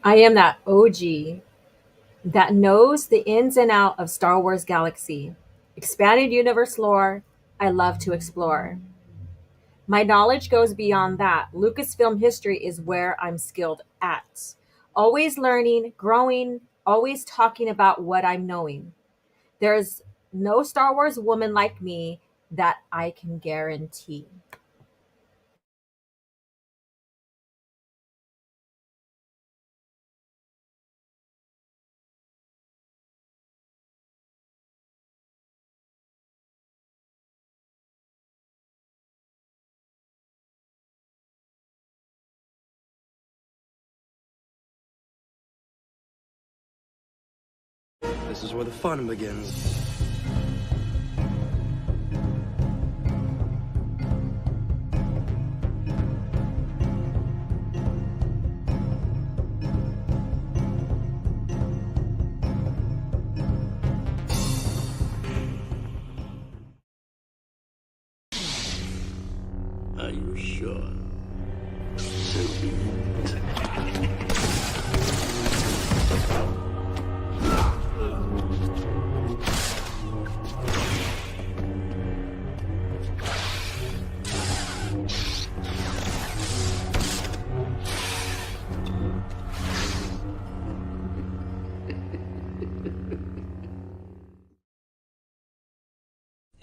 I am that OG that knows the ins and out of Star Wars galaxy. Expanded universe lore, I love to explore. My knowledge goes beyond that. Lucasfilm history is where I'm skilled at. Always learning, growing, always talking about what I'm knowing. There's no Star Wars woman like me that I can guarantee. This is where the fun begins. Are you sure? So be it.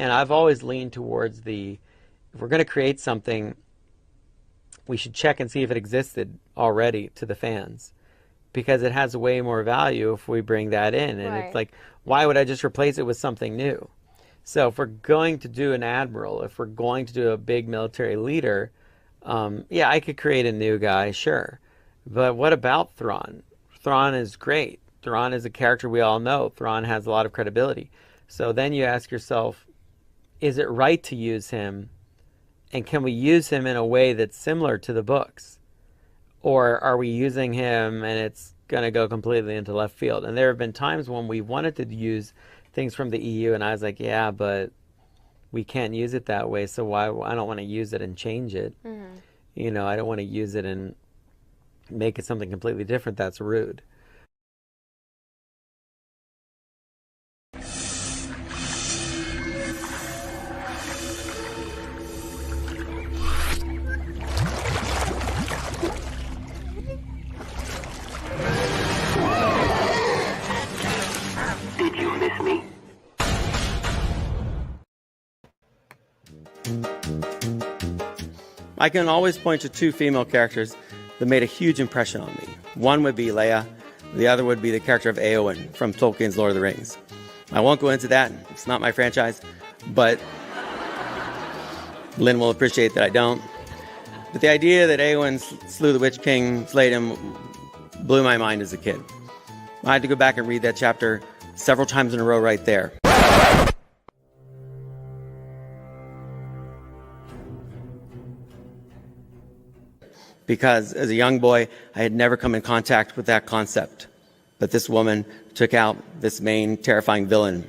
And I've always leaned towards if we're going to create something, we should check and see if it existed already to the fans, because it has way more value if we bring that in. And it's Right. like, why would I just replace it with something new? So if we're going to do an admiral, if we're going to do a big military leader, yeah, I could create a new guy, sure. But what about Thrawn? Thrawn is great. Thrawn is a character we all know. Thrawn has a lot of credibility. So then you ask yourself, is it right to use him? And can we use him in a way that's similar to the books? Or are we using him and it's going to go completely into left field? And there have been times when we wanted to use things from the EU, and I was like, yeah, but we can't use it that way. So why? I don't want to use it and change it. I don't want to use it and make it something completely different. That's rude. Did you miss me? I can always point to two female characters that made a huge impression on me. One would be Leia. The other would be the character of Eowyn from Tolkien's Lord of the Rings. I won't go into that. It's not my franchise. But Lynn will appreciate that I don't. But the idea that Eowyn slew the Witch King, slayed him, blew my mind as a kid. I had to go back and read that chapter several times in a row right there. Because as a young boy, I had never come in contact with that concept. But this woman took out this main terrifying villain.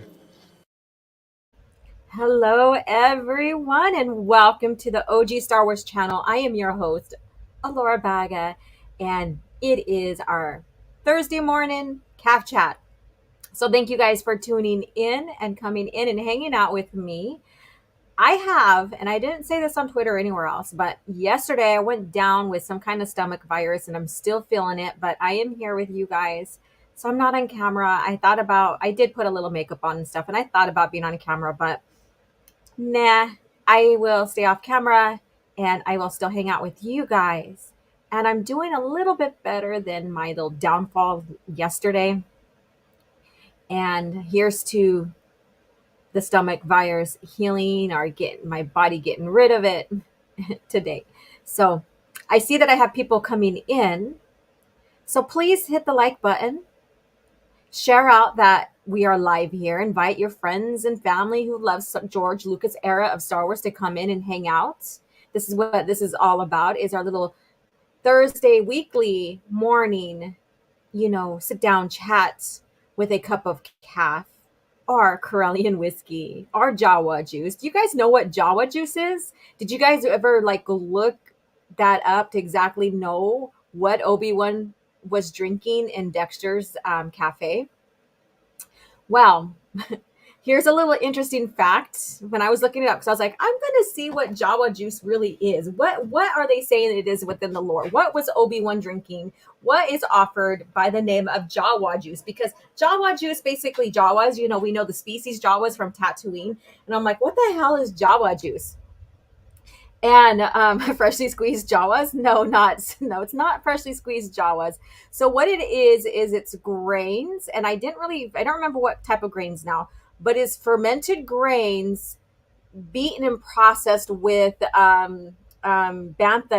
Hello, everyone, and welcome to the OG Star Wars channel. I am your host, Alora Baga, and it is our Thursday morning Caf Chat. So, thank you guys for tuning in and coming in and hanging out with me. I have, and I didn't say this on Twitter or anywhere else, but yesterday I went down with some kind of stomach virus and I'm still feeling it, but I am here with you guys. So, I'm not on camera. I did put a little makeup on and stuff, and I thought about being on camera, but nah, I will stay off camera and I will still hang out with you guys. And I'm doing a little bit better than my little downfall yesterday. And here's to the stomach virus healing or getting my body getting rid of it today. So I see that I have people coming in. So please hit the like button. Share out that we are live here. Invite your friends and family who love George Lucas era of Star Wars to come in and hang out. This is what this is all about, is our little Thursday weekly morning, sit down chat with a cup of caf or Corellian whiskey or Jawa juice. Do you guys know what Jawa juice is? Did you guys ever look that up to exactly know what Obi-Wan was drinking in Dexter's cafe. Well, here's a little interesting fact. When I was looking it up, because I was like, I'm going to see what Jawa Juice really is. What are they saying it is within the lore? What was Obi-Wan drinking? What is offered by the name of Jawa Juice? Because Jawa Juice, basically Jawas, we know the species Jawas from Tatooine. And I'm like, what the hell is Jawa Juice? And freshly squeezed Jawas? No, it's not freshly squeezed Jawas. So what it is it's grains, and I don't remember what type of grains now, but it's fermented grains beaten and processed with bantha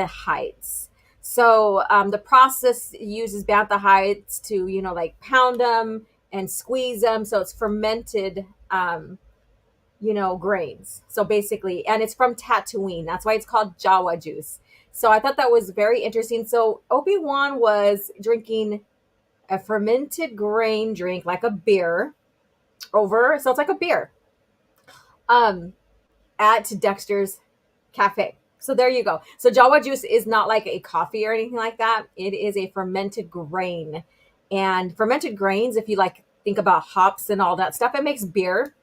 hides. So the process uses bantha hides to like pound them and squeeze them. So it's fermented grains. So basically, and it's from Tatooine. That's why it's called Jawa Juice. So I thought that was very interesting. So Obi-Wan was drinking a fermented grain drink, like a beer, so it's like a beer, at Dexter's Cafe. So there you go. So Jawa Juice is not like a coffee or anything like that. It is a fermented grain. And fermented grains, if you like think about hops and all that stuff, it makes beer.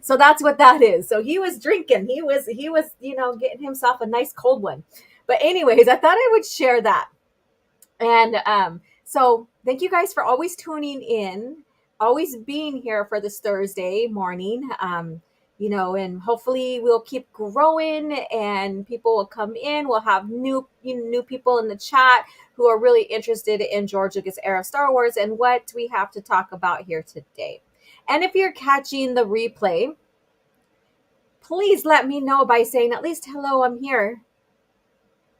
So that's what that is. So he was drinking. He was getting himself a nice cold one. But anyways, I thought I would share that. And so thank you guys for always tuning in, always being here for this Thursday morning. And hopefully we'll keep growing and people will come in. We'll have new people in the chat who are really interested in George Lucas era Star Wars and what we have to talk about here today. And if you're catching the replay, please let me know by saying at least hello, I'm here,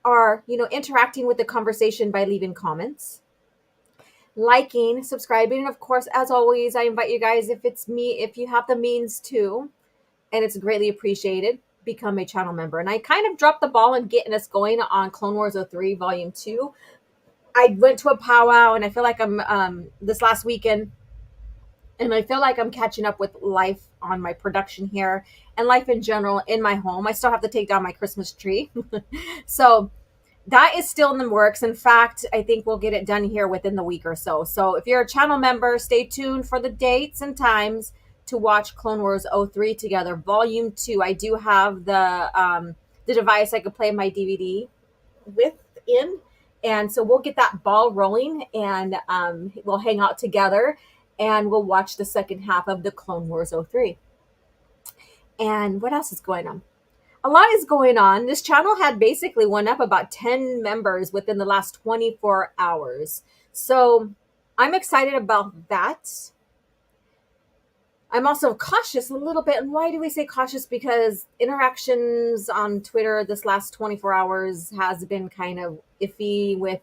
or interacting with the conversation by leaving comments, liking, subscribing, and of course, as always, I invite you guys, if you have the means to, and it's greatly appreciated, become a channel member. And I kind of dropped the ball in getting us going on Clone Wars 03 Volume 2. I went to a powwow, and I feel like I'm this last weekend, and I feel like I'm catching up with life on my production here and life in general in my home. I still have to take down my Christmas tree. So that is still in the works. In fact, I think we'll get it done here within the week or so. So if you're a channel member, stay tuned for the dates and times to watch Clone Wars 03 together. Volume 2. I do have the device I could play my DVD within. And so we'll get that ball rolling, and we'll hang out together, and we'll watch the second half of the Clone Wars 03. And what else is going on? A lot is going on. This channel had basically went up about 10 members within the last 24 hours. So I'm excited about that. I'm also cautious a little bit. And why do we say cautious? Because interactions on Twitter this last 24 hours has been kind of iffy with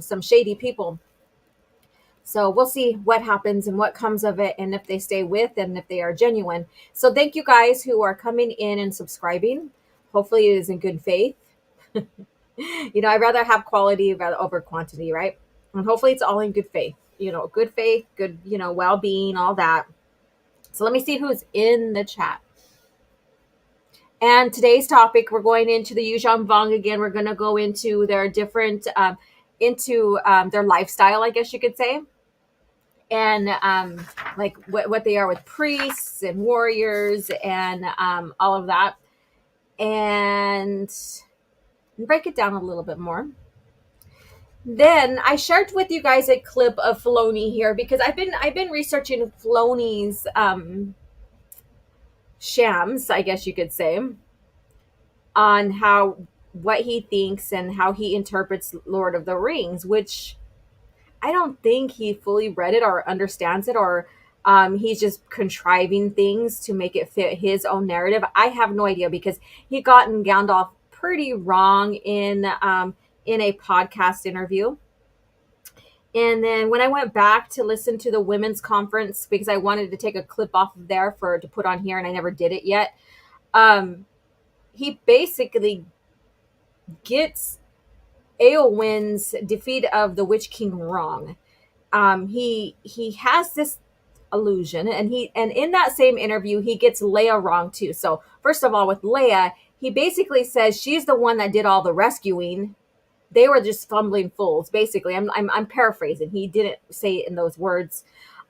some shady people. So we'll see what happens and what comes of it, and if they stay with and if they are genuine. So thank you guys who are coming in and subscribing. Hopefully it is in good faith. I'd rather have quality over quantity, right? And hopefully it's all in good faith. Good faith, good, well-being, all that. So let me see who's in the chat. And today's topic, we're going into the Yuuzhan Vong again. We're going to go into their different, their lifestyle, I guess you could say. And like what they are with priests and warriors and all of that. And break it down a little bit more. Then I shared with you guys a clip of Filoni here because I've been researching Filoni's shams, I guess you could say, on what he thinks and how he interprets Lord of the Rings, which I don't think he fully read it or understands it, or he's just contriving things to make it fit his own narrative. I have no idea, because he gotten Gandalf pretty wrong in a podcast interview. And then when I went back to listen to the women's conference, because I wanted to take a clip off of there to put on here, and I never did it yet, he basically gets Eowyn's defeat of the Witch King wrong. He has this illusion, and in that same interview he gets Leia wrong too. So first of all, with Leia, he basically says she's the one that did all the rescuing, They were just fumbling fools, basically. I'm paraphrasing. He didn't say it in those words.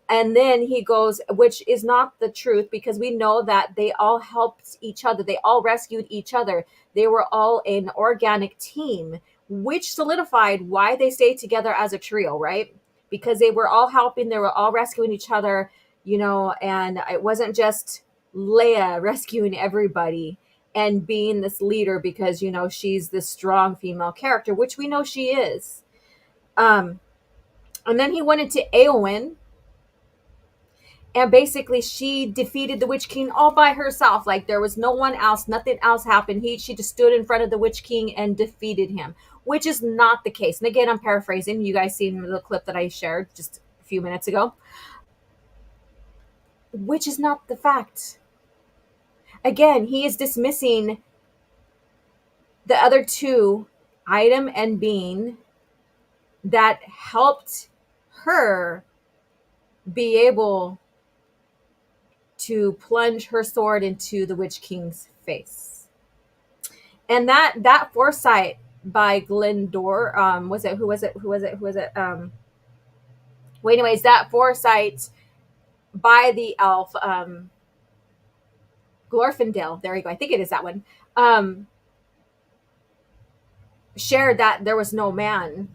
And then he goes, which is not the truth, because we know that they all helped each other. They all rescued each other. They were all an organic team, which solidified why they stayed together as a trio, right? Because they were all helping, they were all rescuing each other, and it wasn't just Leia rescuing everybody and being this leader because, she's this strong female character, which we know she is. And then he went into Eowyn, and basically she defeated the Witch King all by herself. Like, there was no one else, nothing else happened. She just stood in front of the Witch King and defeated him, which is not the case. And again, I'm paraphrasing. You guys seen the clip that I shared just a few minutes ago, which is not the fact. Again, he is dismissing the other two, Item and Bean, that helped her be able to plunge her sword into the Witch King's face. And that foresight by Glendor, who was it? Well, anyways, that foresight by the elf, Glorfindel, there you go, I think it is that one, shared that there was no man,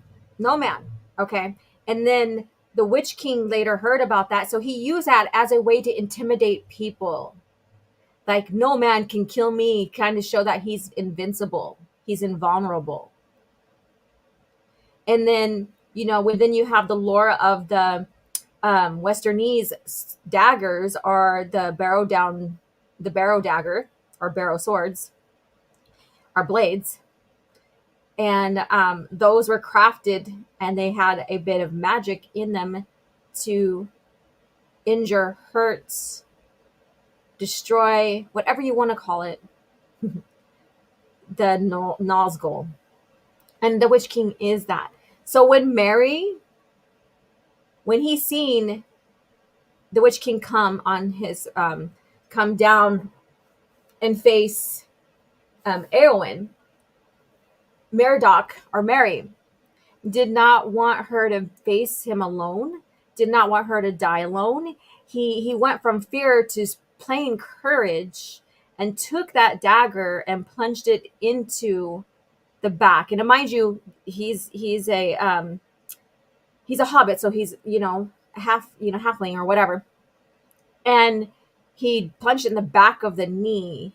okay? And then the Witch King later heard about that, so he used that as a way to intimidate people. Like, no man can kill me, kind of show that he's invincible, he's invulnerable. And then, then you have the lore of the Westernese daggers, are the barrow dagger, or barrow swords, are blades. And those were crafted, and they had a bit of magic in them to injure, hurt, destroy, whatever you want to call it, the Nazgul. And the Witch King is that. So when he seen the Witch King come down and face Eowyn, Meriadoc, or Mary, did not want her to face him alone, did not want her to die alone. He went from fear to plain courage and took that dagger and plunged it into the back. And mind you, he's a hobbit, so he's halfling or whatever. And he plunged it in the back of the knee.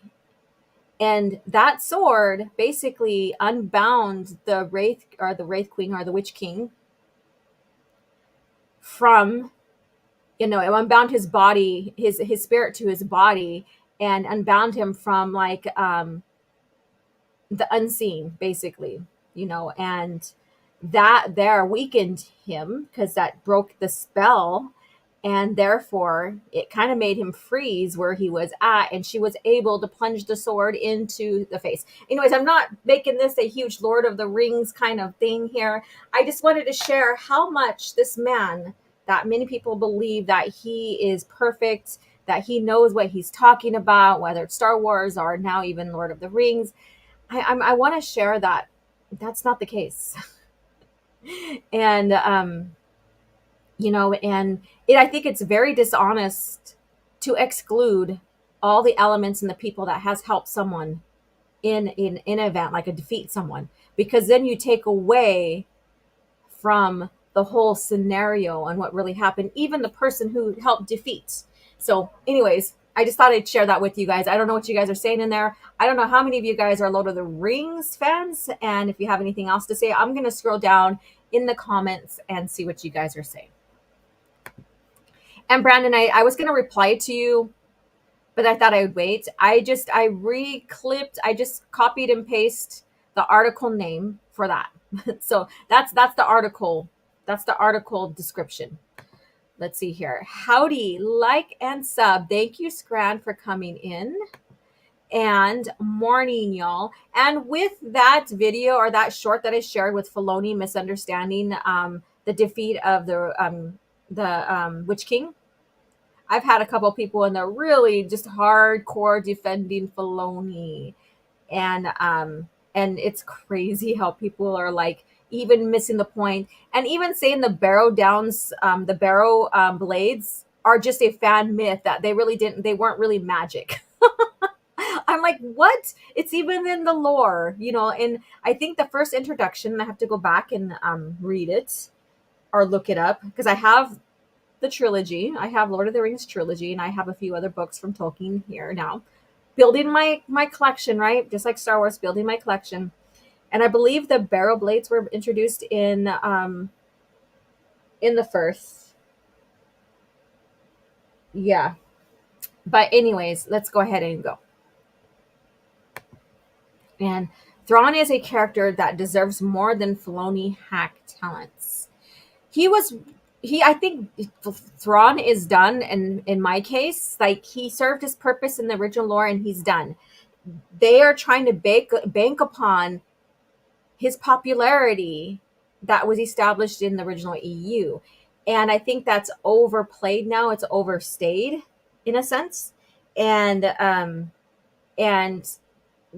And that sword basically unbound the Wraith Queen, or the Witch King, from, it unbound his body, his spirit to his body, and unbound him from, like, the unseen, basically, and that there weakened him because that broke the spell. And therefore, it kind of made him freeze where he was at, and she was able to plunge the sword into the face. Anyways, I'm not making this a huge Lord of the Rings kind of thing here. I just wanted to share how much this man, that many people believe that he is perfect, that he knows what he's talking about, whether it's Star Wars or now even Lord of the Rings. I want to share that that's not the case. And, I think it's very dishonest to exclude all the elements and the people that has helped someone in an event, like a defeat someone, because then you take away from the whole scenario and what really happened, even the person who helped defeat. So anyways, I just thought I'd share that with you guys. I don't know what you guys are saying in there. I don't know how many of you guys are Lord of the Rings fans, and if you have anything else to say, I'm going to scroll down in the comments and see what you guys are saying. And Brandon, I was going to reply to you, but I thought I would wait. I just copied and pasted the article name for that. So that's the article. That's the article description. Let's see here. Howdy, like and sub. Thank you, Scran, for coming in. And morning, y'all. And with that video, or that short that I shared with Filoni misunderstanding the defeat of the Witch King, I've had a couple people in there really just hardcore defending Filoni, and And it's crazy how people are like even missing the point, and even saying the barrow downs, the barrow blades are just a fan myth, that they weren't really magic. I'm like, what? It's even in the lore, and I think the first introduction, I have to go back and read it or look it up, because I have the trilogy. I have Lord of the Rings trilogy, and I have a few other books from Tolkien here now. Building my collection, right? Just like Star Wars, building my collection. And I believe the barrel blades were introduced in the first. Yeah. But anyways, let's go ahead and go. And Thrawn is a character that deserves more than Filoni hack talents. He was he I think Thrawn is done, and in my case, like, he served his purpose in the original lore and he's done. They are trying to bank upon his popularity that was established in the original EU. And I think that's overplayed now. It's overstayed in a sense. And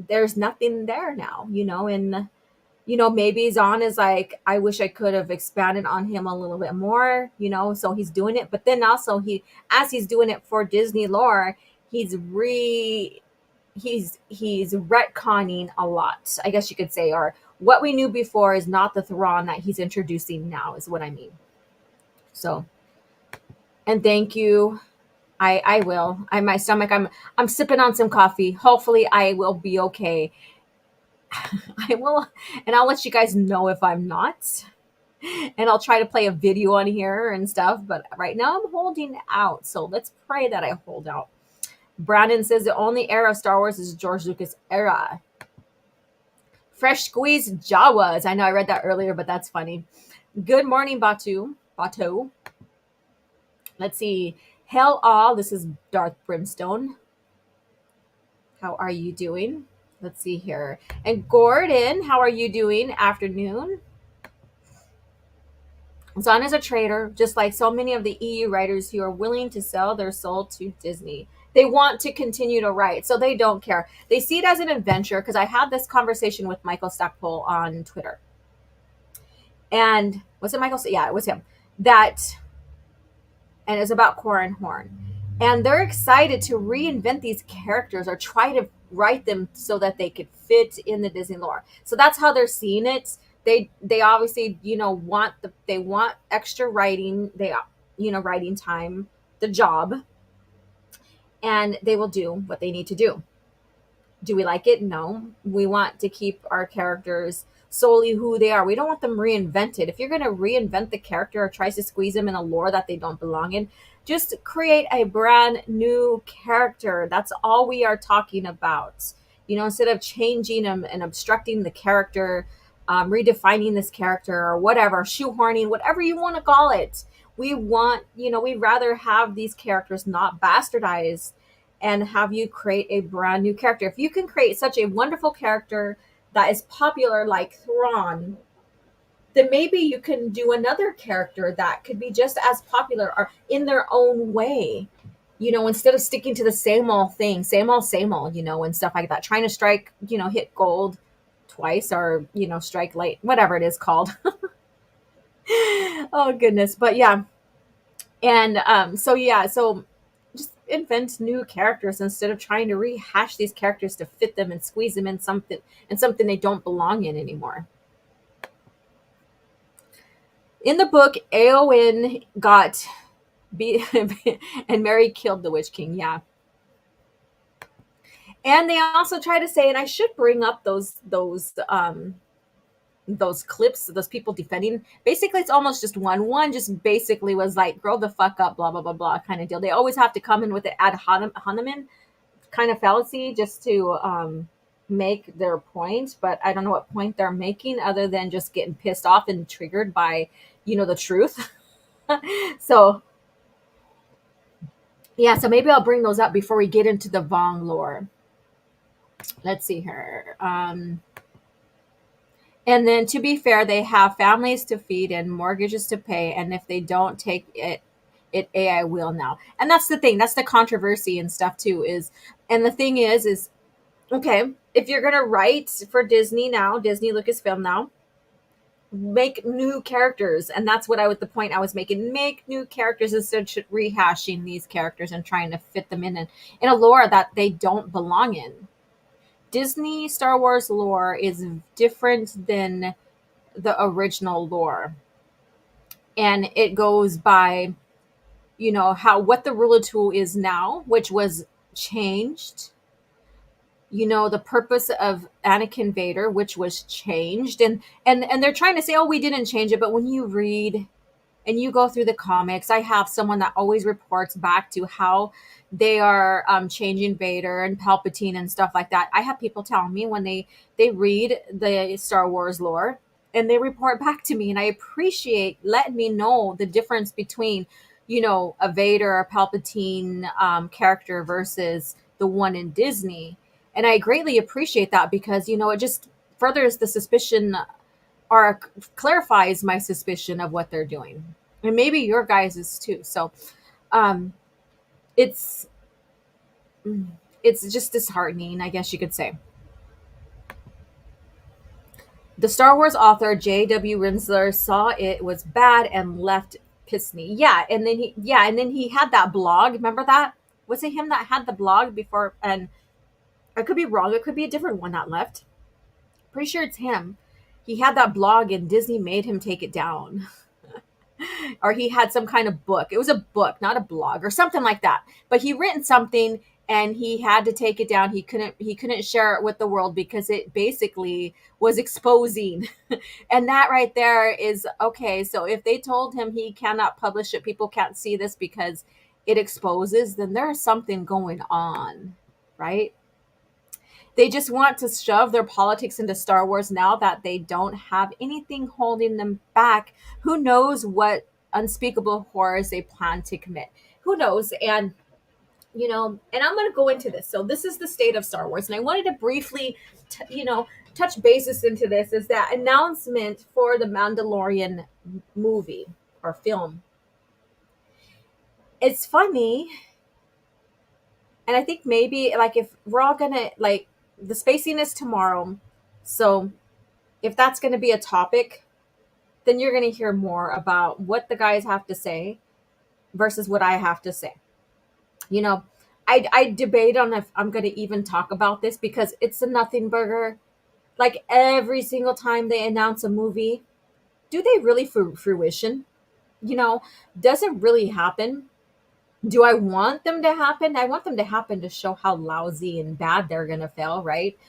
there's nothing there now, and maybe Zahn is like, I wish I could have expanded on him a little bit more, so he's doing it. But then also, as he's doing it for Disney lore, he's retconning a lot, I guess you could say, or what we knew before is not the Thrawn that he's introducing now, is what I mean. So, and thank you. I will. My stomach. I'm sipping on some coffee. Hopefully, I will be okay. I will, and I'll let you guys know if I'm not. And I'll try to play a video on here and stuff. But right now, I'm holding out. So let's pray that I hold out. Brandon says the only era of Star Wars is George Lucas era. Fresh squeezed Jawas. I know I read that earlier, but that's funny. Good morning, Batu. Let's see. Hell all. This is Darth Brimstone. How are you doing? Let's see here. And Gordon, how are you doing? Afternoon. Zahn is a traitor, just like so many of the EU writers who are willing to sell their soul to Disney. They want to continue to write, so they don't care. They see it as an adventure, because I had this conversation with Michael Stackpole on Twitter. And was it Michael? Yeah, it was him. And it was about Corran Horn. And they're excited to reinvent these characters or try to write them so that they could fit in the Disney lore. So that's how they're seeing it. They obviously, want extra writing, writing time, the job, and they will do what they need to do. Do we like it? No. We want to keep our characters solely who they are. We don't want them reinvented. If you're going to reinvent the character or tries to squeeze them in a lore that they don't belong in, just create a brand new character. That's all we are talking about. Instead of changing them and obstructing the character, redefining this character or whatever, shoehorning, whatever you want to call it. We'd rather have these characters not bastardized and have you create a brand new character. If you can create such a wonderful character that is popular like Thrawn, then maybe you can do another character that could be just as popular or in their own way. Instead of sticking to the same old thing, same old, and stuff like that. Trying to strike, hit gold twice or, strike light, whatever it is called. Oh, goodness. But yeah. And so just invent new characters instead of trying to rehash these characters to fit them and squeeze them in something they don't belong in anymore. In the book, Eowyn got beat and Mary killed the Witch King. Yeah. And they also try to say, and I should bring up those clips, those people defending. Basically, it's almost just one just basically was like, grow the fuck up, blah, blah, blah, blah, kind of deal. They always have to come in with the ad hominem kind of fallacy just to make their point. But I don't know what point they're making other than just getting pissed off and triggered by, the truth. So, yeah, so maybe I'll bring those up before we get into the Vong lore. Let's see here. And then, to be fair, they have families to feed and mortgages to pay. And if they don't take it AI will now. And that's the thing. That's the controversy and stuff too. And the thing is Okay, if you're gonna write for Disney now, Disney Lucasfilm now, make new characters, and that's what I was the point I was making. Make new characters instead of rehashing these characters and trying to fit them in a lore that they don't belong in. Disney Star Wars lore is different than the original lore, and it goes by how what the ruler tool is now, which was changed. The purpose of Anakin Vader, which was changed, and they're trying to say, oh, we didn't change it, but when you read and you go through the comics, I have someone that always reports back to how they are changing Vader and Palpatine and stuff like that. I have people telling me when they read the Star Wars lore and they report back to me, and I appreciate letting me know the difference between a Vader or Palpatine character versus the one in Disney. And I greatly appreciate that because it just furthers the suspicion or clarifies my suspicion of what they're doing, and maybe your guys's too. So um it's it's just disheartening, I guess you could say. The Star Wars author J.W. Rinsler saw it was bad and left Pisney. Yeah, and then he had that blog. Remember that? Was it him that had the blog before? And I could be wrong, it could be a different one that left. Pretty sure it's him. He had that blog and Disney made him take it down. Or he had some kind of book. It was a book, not a blog or something like that. But he written something and he had to take it down. He couldn't share it with the world because it basically was exposing. And that right there is okay. So if they told him he cannot publish it, people can't see this because it exposes, then there's something going on, right? They just want to shove their politics into Star Wars now that they don't have anything holding them back. Who knows what unspeakable horrors they plan to commit? Who knows? And I'm going to go into this. So this is the state of Star Wars, and I wanted to briefly, touch bases into this. Is that announcement for the Mandalorian movie or film? It's funny, and I think maybe like if we're all gonna like the spacing is tomorrow, so if that's going to be a topic, then you're going to hear more about what the guys have to say versus what I have to say. You know, I debate on if I'm going to even talk about this because it's a nothing burger. Like every single time they announce a movie, do they really fruition? You know, does it really happen? Do I want them to happen? I want them to happen to show how lousy and bad they're going to fail, right?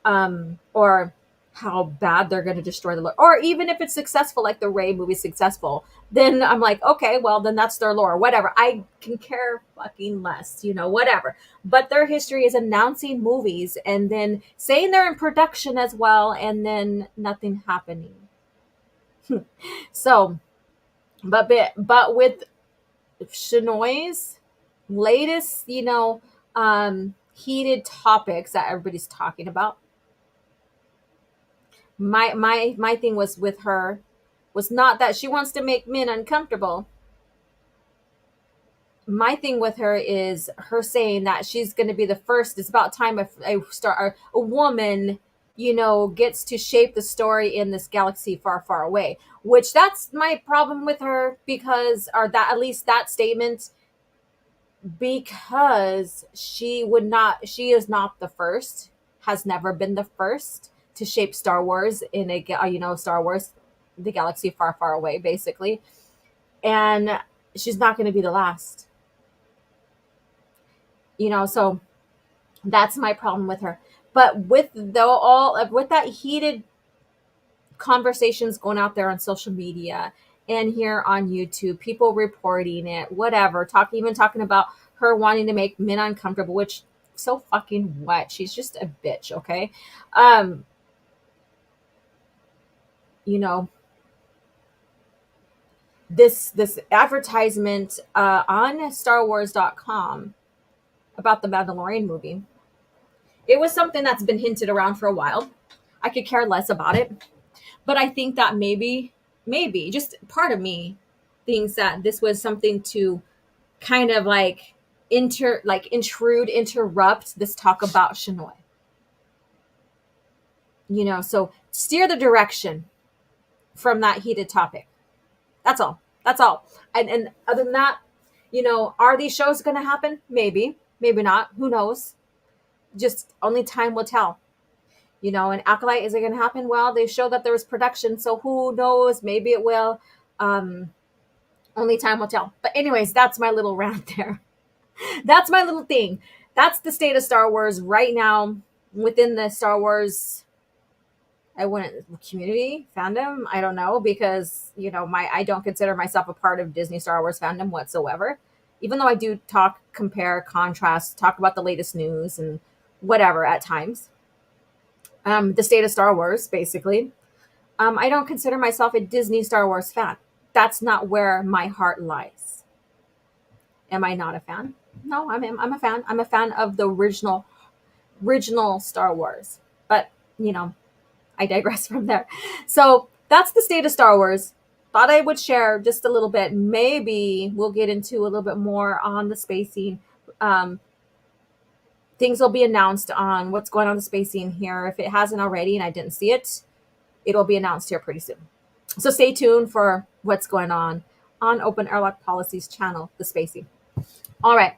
Or how bad they're going to destroy the lore. Or even if it's successful, like the Ray movie successful, then I'm like, okay, well, then that's their lore, whatever. I can care fucking less, whatever. But their history is announcing movies and then saying they're in production as well, and then nothing happening. So, but with Shinoi's latest, heated topics that everybody's talking about, my thing was with her was not that she wants to make men uncomfortable. My thing with her is her saying that she's going to be the first. It's about time a woman, gets to shape the story in this galaxy far, far away. Which that's my problem with her because, or that at least that statement, because she is not the first, has never been the first to shape Star Wars in Star Wars, the galaxy far, far away, basically. And she's not going to be the last. So that's my problem with her. But with with that heated conversations going out there on social media and here on YouTube, people reporting it, whatever, even talking about her wanting to make men uncomfortable, which so fucking what? She's just a bitch, okay? You know, this advertisement on StarWars.com about the Mandalorian movie. It was something that's been hinted around for a while. I could care less about it. But I think that maybe, just part of me thinks that this was something to kind of like interrupt this talk about Shinoi. So steer the direction from that heated topic. That's all. That's all. And other than that, are these shows going to happen? Maybe, maybe not. Who knows? Just only time will tell. And Acolyte, is it going to happen? Well, they showed that there was production, so who knows? Maybe it will. Only time will tell. But anyways, that's my little rant there. That's my little thing. That's the state of Star Wars right now within the Star Wars. I wouldn't community fandom. I don't know, because I don't consider myself a part of Disney Star Wars fandom whatsoever. Even though I do talk, compare, contrast, talk about the latest news and whatever at times. The state of Star Wars, basically. I don't consider myself a Disney Star Wars fan. That's not where my heart lies. Am I not a fan? No, I'm a fan. I'm a fan of the original Star Wars. But, I digress from there. So that's the state of Star Wars. Thought I would share just a little bit. Maybe we'll get into a little bit more on the spacing. Things will be announced on what's going on the spacing here. If it hasn't already and I didn't see it, it'll be announced here pretty soon. So stay tuned for what's going on Open Airlock Policy's channel, the spacing. All right.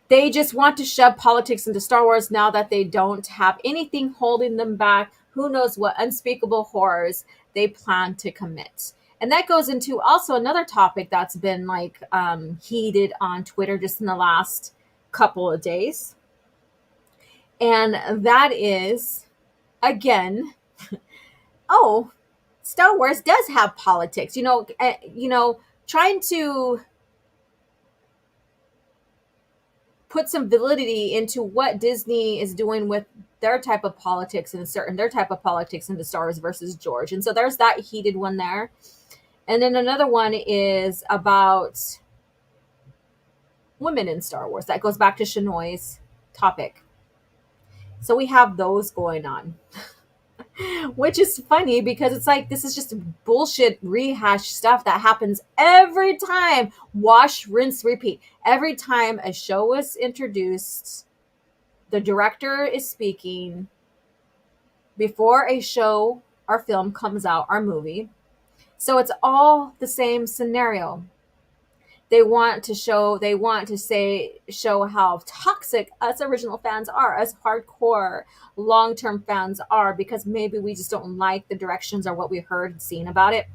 They just want to shove politics into Star Wars now that they don't have anything holding them back. Who knows what unspeakable horrors they plan to commit. And that goes into also another topic that's been heated on Twitter just in the last couple of days. And that is, again, Star Wars does have politics. Trying to put some validity into what Disney is doing with their type of politics into Star Wars versus George. And so there's that heated one there. And then another one is about women in Star Wars. That goes back to Shanoi's topic. So we have those going on. Which is funny because it's like this is just bullshit rehash stuff that happens every time. Wash, rinse, repeat. Every time a show is introduced, the director is speaking before a show or film comes out, or movie. So it's all the same scenario. They want to show how toxic us original fans are, us hardcore long-term fans are, because maybe we just don't like the directions or what we heard and seen about it.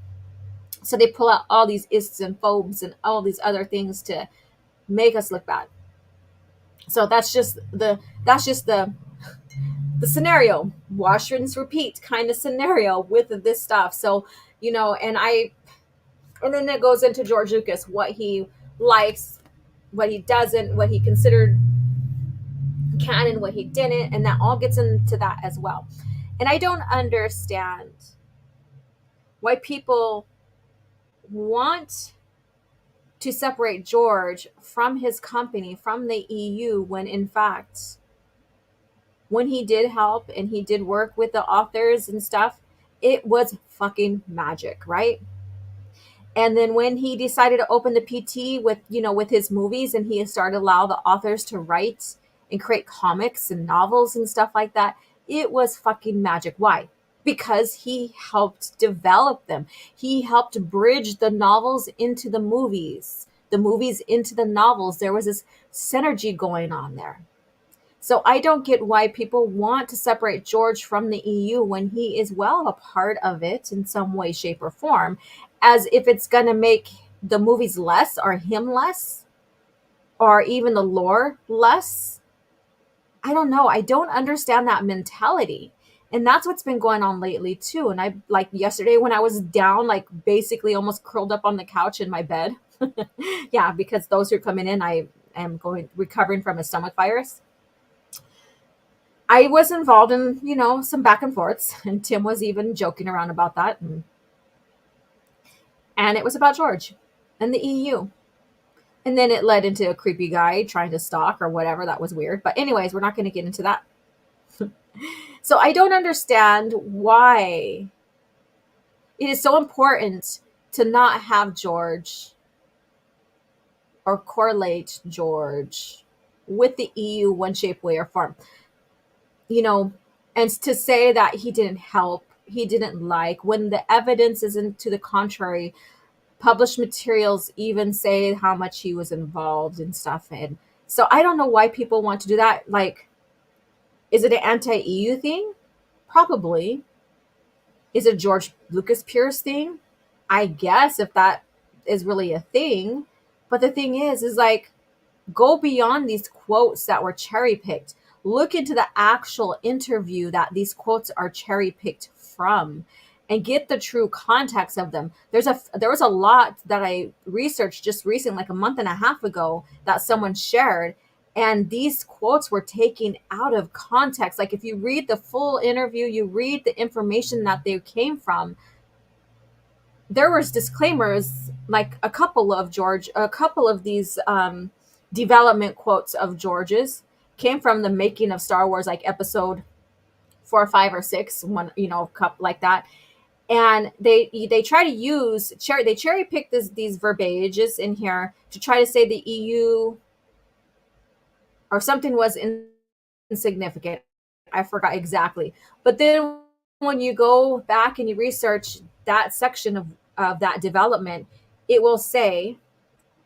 So they pull out all these ists and phobes and all these other things to make us look bad. So that's just the scenario, wash, rinse, repeat kind of scenario with this stuff. So, and then it goes into George Lucas, what he likes, what he doesn't, what he considered canon, what he didn't, and that all gets into that as well. And I don't understand why people want to separate George from his company, from the EU, when in fact, when he did help and he did work with the authors and stuff, it was fucking magic, right? And then when he decided to open the PT with his movies, and he started to allow the authors to write and create comics and novels and stuff like that, it was fucking magic. Why? Because he helped develop them. He helped bridge the novels into the movies into the novels. There was this synergy going on there. So I don't get why people want to separate George from the EU when he is a part of it in some way, shape, or form, as if it's going to make the movies less, or him less, or even the lore less. I don't know. I don't understand that mentality. And that's what's been going on lately too. And I, like yesterday when I was down, basically almost curled up on the couch in my bed. Yeah, because those who are coming in, I am recovering from a stomach virus. I was involved in, some back and forths, and Tim was even joking around about that. And it was about George and the EU. And then it led into a creepy guy trying to stalk or whatever. That was weird. But anyways, we're not going to get into that. So I don't understand why it is so important to not have George or correlate George with the EU one shape, way, or form. And to say that he didn't help, he didn't like, when the evidence isn't to the contrary, published materials even say how much he was involved and stuff. And so I don't know why people want to do that. Like, is it an anti-EU thing? Probably. Is it a George Lucas Pierce thing? I guess, if that is really a thing. But the thing is like, go beyond these quotes that were cherry picked. Look into the actual interview that these quotes are cherry picked from and get the true context of them. There was a lot that I researched just recently, like a month and a half ago, that someone shared, and these quotes were taken out of context. Like, if you read the full interview, you read the information that they came from, there was disclaimers, like a couple of these development quotes of George's came from the making of Star Wars, like episode 4 or 5 or 6, one, cup like that. And they try to use they cherry pick these verbiages in here to try to say the EU or something was insignificant. I forgot exactly. But then when you go back and you research that section of that development, it will say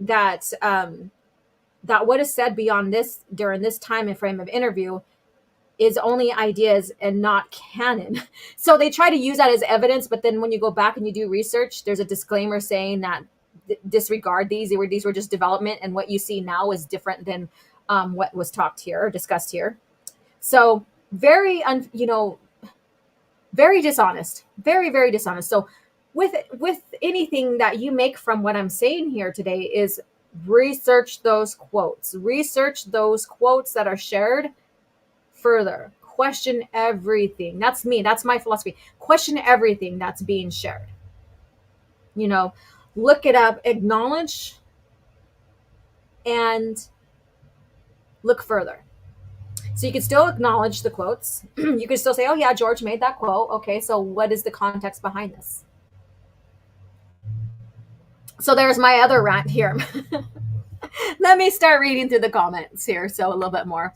that that what is said beyond this during this time and frame of interview is only ideas and not canon. So they try to use that as evidence, but then when you go back and you do research, there's a disclaimer saying that disregard these. These were just development, and what you see now is different than what was talked here or discussed here. So very very dishonest, very, very dishonest. So with anything that you make from what I'm saying here today is research those quotes that are shared further. Question everything. That's me. That's my philosophy. Question everything that's being shared. Look it up, acknowledge, and look further. So you can still acknowledge the quotes. You can still say, oh yeah, George made that quote. Okay, so what is the context behind this? So there's my other rant here. Let me start reading through the comments here. So a little bit more.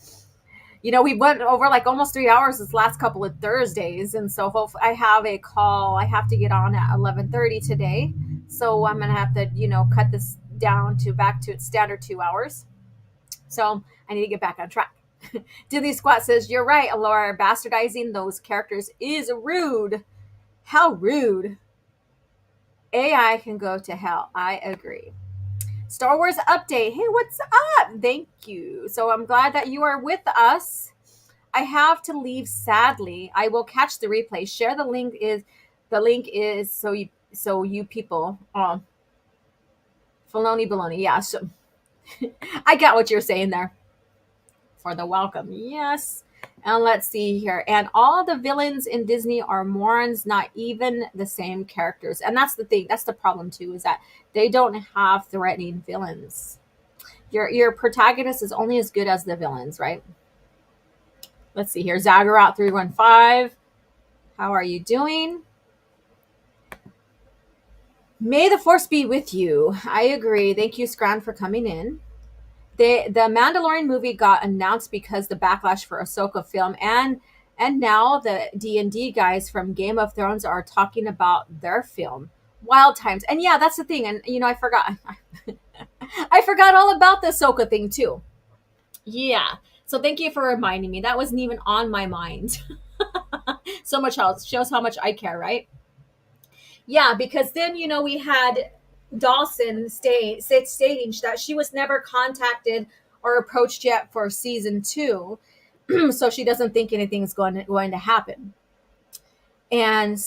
We went over like almost 3 hours this last couple of Thursdays. And so hopefully I have a call. I have to get on at 11:30 today. So I'm going to have to, cut this down back to its standard 2 hours. So I need to get back on track. Dilly Squat says, you're right, Alora. Bastardizing those characters is rude. How rude. AI can go to hell. I agree. Star Wars update. Hey, what's up? Thank you. So I'm glad that you are with us. I have to leave, sadly. I will catch the replay. Share the link. The link is so you people. Filoni baloney. Yeah. So I got what you're saying there. For the welcome. Yes. And let's see here. And all the villains in Disney are morons, not even the same characters. And that's the thing. That's the problem too, is that they don't have threatening villains. Your protagonist is only as good as the villains, right? Let's see here. Zaggerot 315. How are you doing? May the force be with you. I agree. Thank you, Scran, for coming in. The Mandalorian movie got announced because the backlash for Ahsoka film, and now the D&D guys from Game of Thrones are talking about their film, Wild Times. And yeah, that's the thing. And I forgot I forgot all about the Ahsoka thing too. Yeah. So thank you for reminding me. That wasn't even on my mind. So much else shows how much I care, right? Yeah, because then we had Dawson stating that she was never contacted or approached yet for season 2, so she doesn't think anything's going to happen. And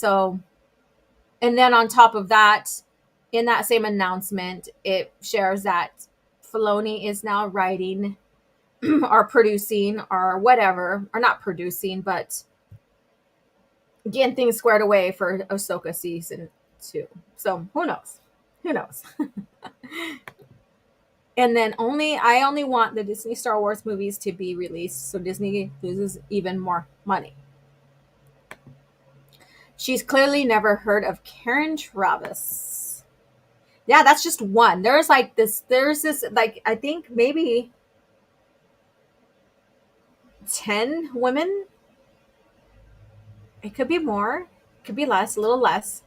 then on top of that, in that same announcement, it shares that Filoni is now writing or producing or whatever, or not producing, but getting things squared away for Ahsoka season 2. So who knows? Who knows? And then I only want the Disney Star Wars movies to be released so Disney loses even more money. She's clearly never heard of Karen Travis. Yeah, that's just one. There's this, like, I think maybe 10 women it could be more, it could be less, a little less,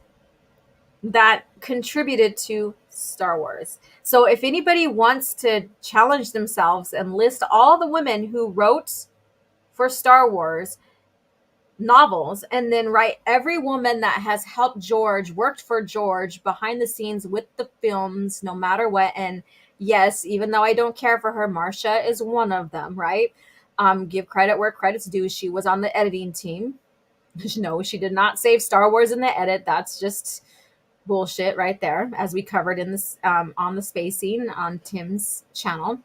that contributed to Star Wars. So if anybody wants to challenge themselves and list all the women who wrote for Star Wars novels, and then write every woman that has helped George, worked for George behind the scenes with the films, no matter what. And yes, even though I don't care for her, Marcia is one of them, right? Give credit where credit's due. She was on the editing team. No, she did not save Star Wars in the edit. That's just bullshit right there, as we covered in this on the spacing on Tim's channel.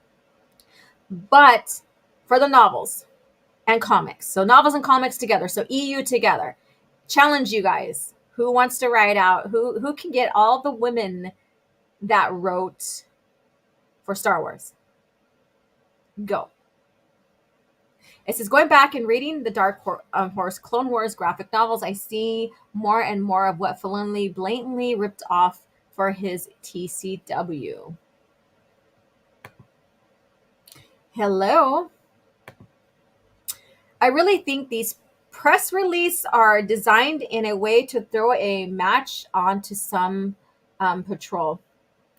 But for the novels and comics, so novels and comics together, so EU together, challenge you guys. Who wants to write out? Who can get all the women that wrote for Star Wars? Go. It says, going back and reading the Dark Horse Clone Wars graphic novels, I see more and more of what Filoni blatantly ripped off for his TCW. Hello. I really think these press releases are designed in a way to throw a match onto some patrol,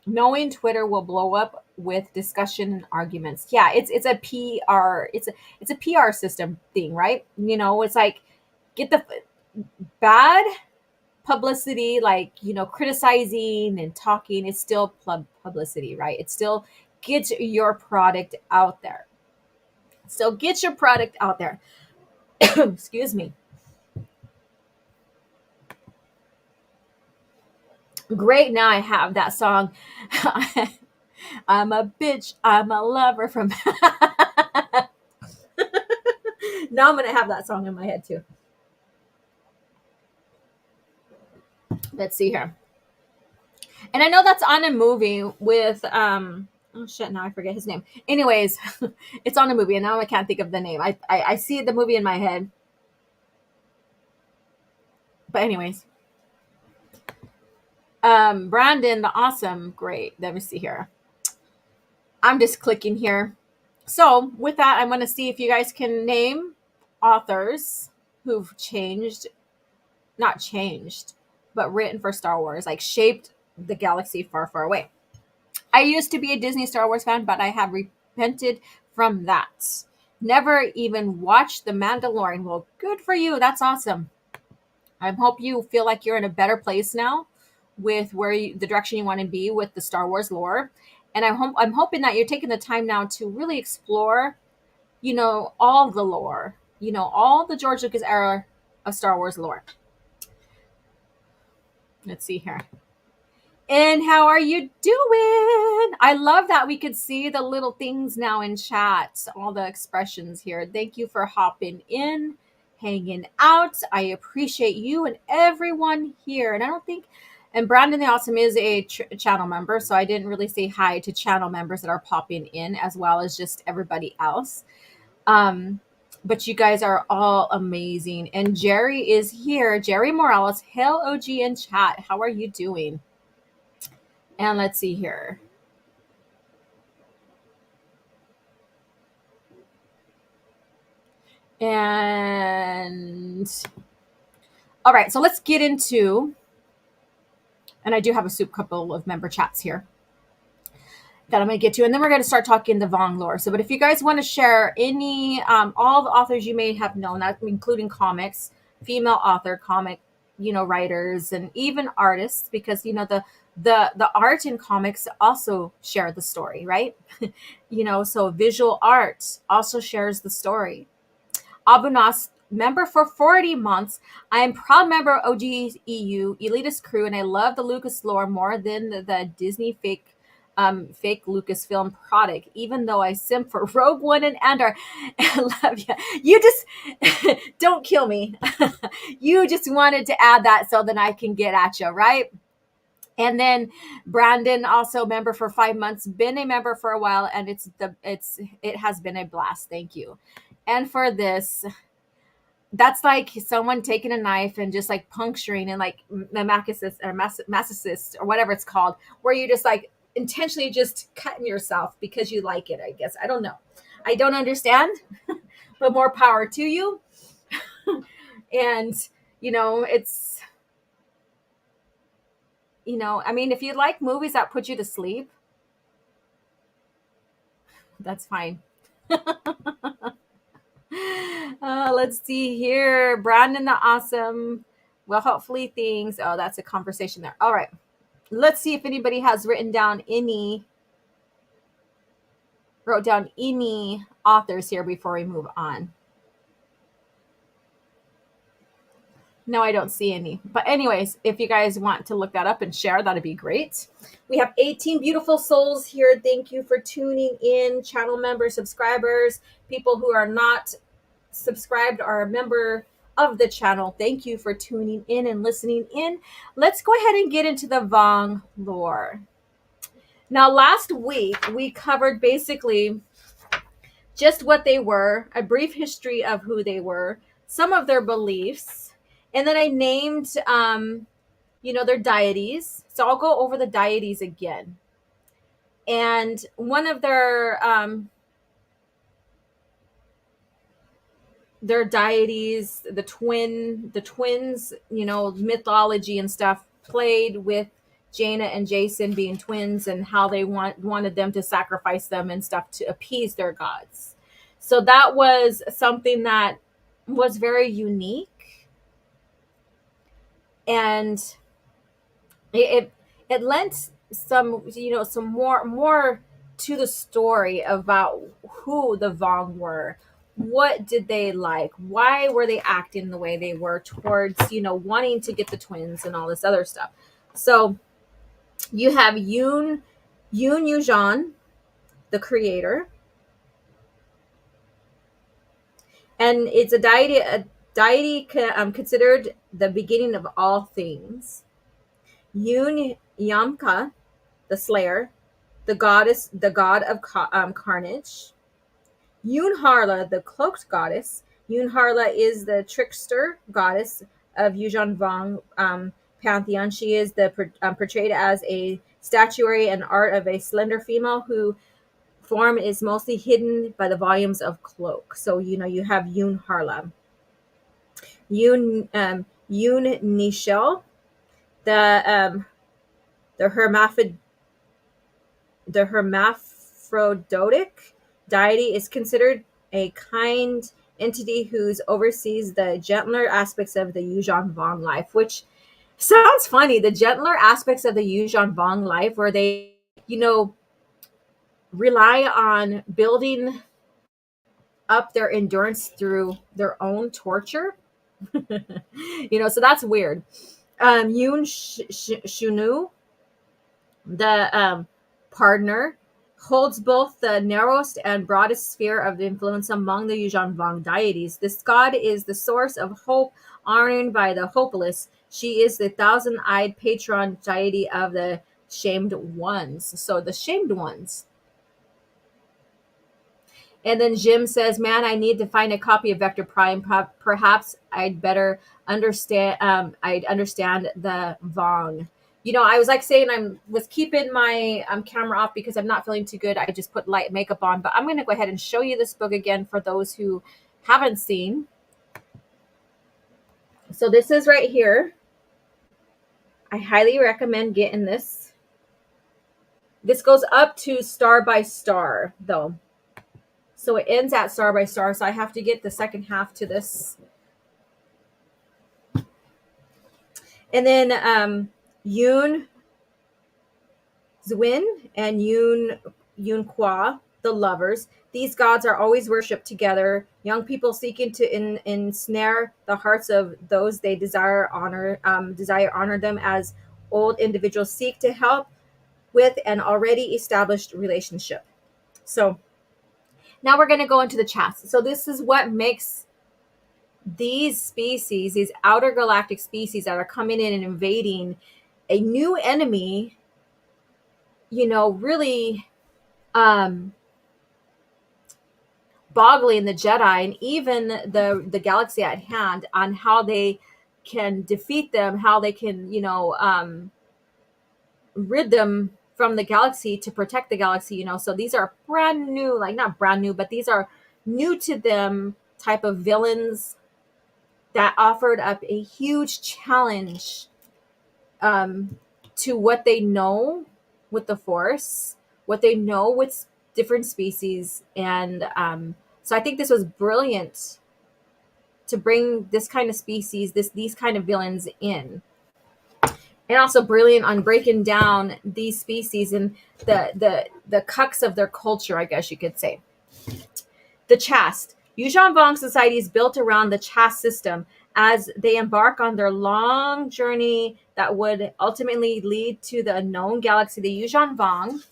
knowing Twitter will blow up with discussion and arguments. Yeah, it's a PR, it's a PR system thing, right? You know, it's like, get the bad publicity, like, you know, criticizing and talking. It's still publicity, right? It still gets your product out there. So get your product out there. Excuse me. Great. Now I have that song. I'm a bitch. I'm a lover from. Now I'm going to have that song in my head too. Let's see here. And I know that's on a movie with, oh shit, now I forget his name. Anyways, it's on a movie and now I can't think of the name. I see the movie in my head. But anyways. Brandon, the awesome, great. Let me see here. I'm just clicking here. So with that, I'm going to see if you guys can name authors who've not changed, but written for Star Wars, like shaped the galaxy far, far away. I used to be a Disney Star Wars fan, but I have repented from that. Never even watched The Mandalorian. Well, good for you. That's awesome. I hope you feel like you're in a better place now with the direction you want to be with the Star Wars lore. And I'm hoping that you're taking the time now to really explore, you know, all the lore, you know, all the George Lucas era of Star Wars lore. Let's see here. And how are you doing? I love that we could see the little things now in chat, all the expressions here. Thank you for hopping in, hanging out. I appreciate you and everyone here. And Brandon the Awesome is a channel member, so I didn't really say hi to channel members that are popping in, as well as just everybody else. But you guys are all amazing. And Jerry is here. Jerry Morales, hail OG in chat. How are you doing? And let's see here. And all right, so let's get into, and I do have a couple of member chats here that I'm going to get to, and then we're going to start talking the Vong lore. So, but if you guys want to share any, all the authors you may have known, that including comics, female author, comic, you know, writers, and even artists, because, you know, the art in comics also share the story, right? You know, so visual art also shares the story. Abunas, member for 40 months. I am proud member of OG EU, elitist crew, and I love the Lucas lore more than the Disney fake Lucasfilm product, even though I simp for Rogue One and Andor. I love you. You just don't kill me. You just wanted to add that so then I can get at you, right? And then Brandon, also member for 5 months, been a member for a while, and it has been a blast. Thank you. And for this, that's like someone taking a knife and just like puncturing and like masochist or whatever it's called, where you just like intentionally just cutting yourself because you like it, I guess. I don't know. I don't understand, but more power to you. And It's, I mean, if you like movies that put you to sleep, that's fine. Let's see here. Brandon the Awesome. Well, hopefully things. Oh, that's a conversation there. All right. Let's see if anybody has wrote down any authors here before we move on. No, I don't see any. But anyways, if you guys want to look that up and share, that'd be great. We have 18 beautiful souls here. Thank you for tuning in, channel members, subscribers, people who are not subscribed or a member of the channel. Thank you for tuning in and listening in. Let's go ahead and get into the Vong lore. Now, last week we covered basically just what they were, a brief history of who they were, some of their beliefs, and then I named their deities. So I'll go over the deities again. And one of their deities, the twins, mythology and stuff, played with Jaina and Jason being twins and how they wanted them to sacrifice them and stuff to appease their gods. So that was something that was very unique, and it lent some more to the story about who the Vong were. What did they like? Why were they acting the way they were towards wanting to get the twins and all this other stuff? So you have Yuuzhan, the creator, and it's a deity considered the beginning of all things. Yun Yamka, the slayer, the god of carnage. Yun Harla, the cloaked goddess. Yun Harla is the trickster goddess of Yuuzhan Vong pantheon. She is portrayed as a statuary and art of a slender female who form is mostly hidden by the volumes of cloak. So you have Yun Harla. Yun Nishel, the hermaphroditic deity, is considered a kind entity who oversees the gentler aspects of the Yuuzhan Vong life, which sounds funny. The gentler aspects of the Yuuzhan Vong life, where they, rely on building up their endurance through their own torture. So that's weird. Yun Shunu, the pardoner, holds both the narrowest and broadest sphere of influence among the Yuuzhan Vong deities. This god is the source of hope, honored by the hopeless. She is the thousand-eyed patron deity of the shamed ones. So the shamed ones. And then Jim says, man, I need to find a copy of Vector Prime. Perhaps I'd better understand. I'd understand the Vong. I was like saying I was keeping my camera off because I'm not feeling too good. I just put light makeup on. But I'm going to go ahead and show you this book again for those who haven't seen. So this is right here. I highly recommend getting this. This goes up to Star by Star, though. So it ends at Star by Star. So I have to get the second half to this. And then Yun Zwin and Yun Kwa, the lovers. These gods are always worshipped together. Young people seeking to ensnare the hearts of those they desire honor them, as old individuals seek to help with an already established relationship. So now we're going to go into the chats. So this is what makes these species, these outer galactic species that are coming in and invading a new enemy, really boggling the Jedi and even the galaxy at hand on how they can defeat them, how they can, rid them from the galaxy to protect the galaxy, So these are brand new, like not brand new, but these are new to them type of villains that offered up a huge challenge to what they know with the Force, what they know with different species. And so I think this was brilliant to bring this kind of species, these kind of villains in. And also brilliant on breaking down these species and the crux of their culture, I guess you could say. The Chast. Yuuzhan Vong society is built around the Chast system as they embark on their long journey that would ultimately lead to the unknown galaxy. The Yuuzhan Vong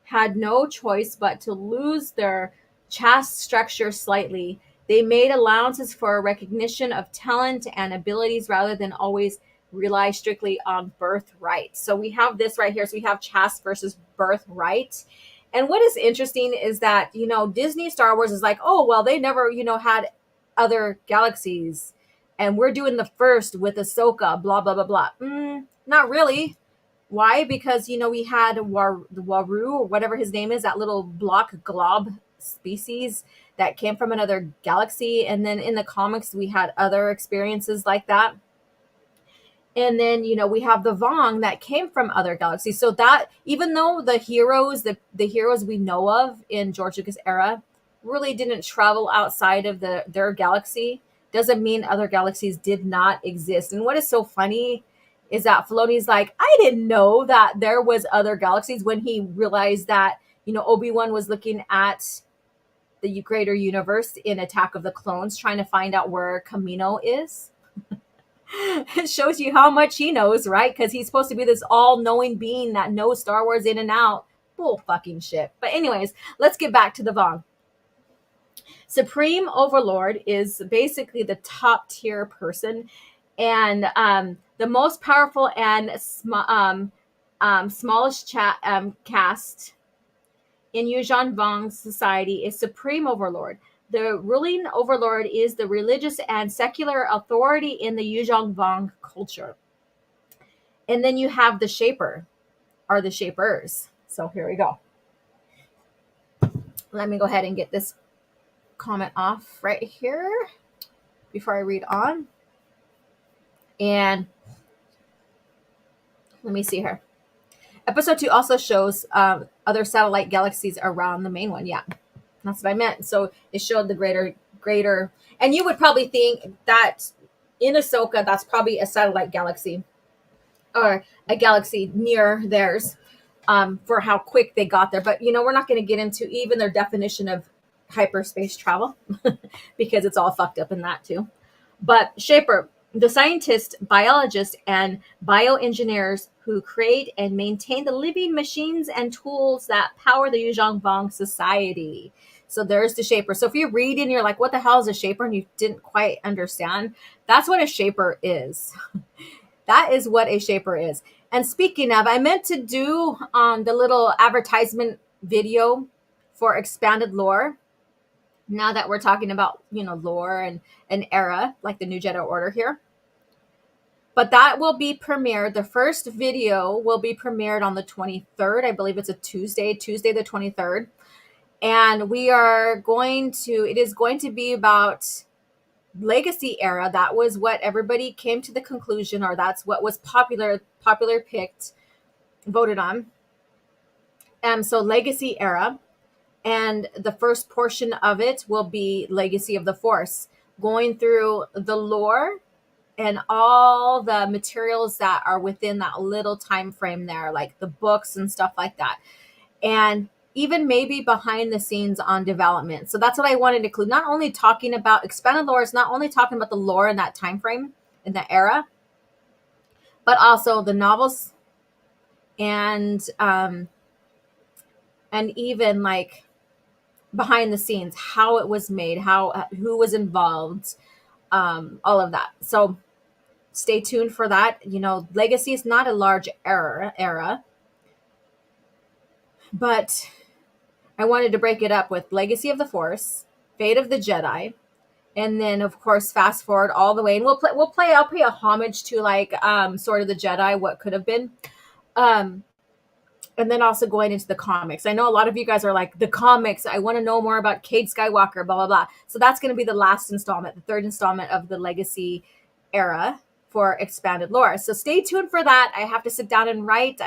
had no choice but to lose their Chast structure slightly. They made allowances for recognition of talent and abilities rather than always rely strictly on birthright. So we have this right here. So we have Chast versus birthright. And what is interesting is that, Disney Star Wars is like, oh, well, they never, had other galaxies. And we're doing the first with Ahsoka, blah, blah, blah, blah. Not really. Why? Because, we had Waru, or whatever his name is, that little glob species that came from another galaxy. And then in the comics, we had other experiences like that. And then, we have the Vong that came from other galaxies. So that, even though the heroes, the heroes we know of in George Lucas era really didn't travel outside of their galaxy, doesn't mean other galaxies did not exist. And what is so funny is that Filoni's like, I didn't know that there was other galaxies, when he realized that, Obi-Wan was looking at the greater universe in Attack of the Clones, trying to find out where Kamino is. It shows you how much he knows, right? Because he's supposed to be this all-knowing being that knows Star Wars in and out. Bull fucking shit. But anyways, let's get back to the Vong. Supreme Overlord is basically the top tier person, and the most powerful and smallest caste in Yuuzhan Vong's society is Supreme Overlord. The ruling overlord is the religious and secular authority in the Yuuzhan Vong culture. And then you have the Shaper, or the Shapers. So here we go. Let me go ahead and get this comment off right here before I read on. And let me see here. Episode 2 also shows other satellite galaxies around the main one. Yeah. That's what I meant. So it showed the greater, and you would probably think that in Ahsoka, that's probably a satellite galaxy, or a galaxy near theirs, for how quick they got there. But, we're not going to get into even their definition of hyperspace travel because it's all fucked up in that too. But Shaper, the scientists, biologists, and bioengineers who create and maintain the living machines and tools that power the Yuuzhan Vong society. So there's the Shaper. So if you read and you're like, what the hell is a Shaper? And you didn't quite understand, that's what a Shaper is. That is what a Shaper is. And speaking of, I meant to do the little advertisement video for expanded lore. Now that we're talking about, lore and an era, like the New Jedi Order here. But that will be premiered. The first video will be premiered on the 23rd. I believe it's a Tuesday the 23rd. And it is going to be about Legacy era. That was what everybody came to the conclusion, or that's what was popular picked, voted on. So Legacy era. And the first portion of it will be Legacy of the Force, going through the lore and all the materials that are within that little time frame there, like the books and stuff like that. And even maybe behind the scenes on development. So that's what I wanted to include. Not only talking about expanded lore, is not only talking about the lore in that time frame, in that era, but also the novels and even like behind the scenes, how it was made, who was involved, all of that. So stay tuned for that. Legacy is not a large era, but I wanted to break it up with Legacy of the Force, Fate of the Jedi, and then of course fast forward all the way, and I'll pay a homage to like sort of the Jedi, what could have been. and then also going into the comics. I know a lot of you guys are like, the comics, I want to know more about Cade Skywalker, blah, blah, blah. So that's going to be the last installment, the third installment of the Legacy era for expanded lore. So stay tuned for that. I have to sit down and write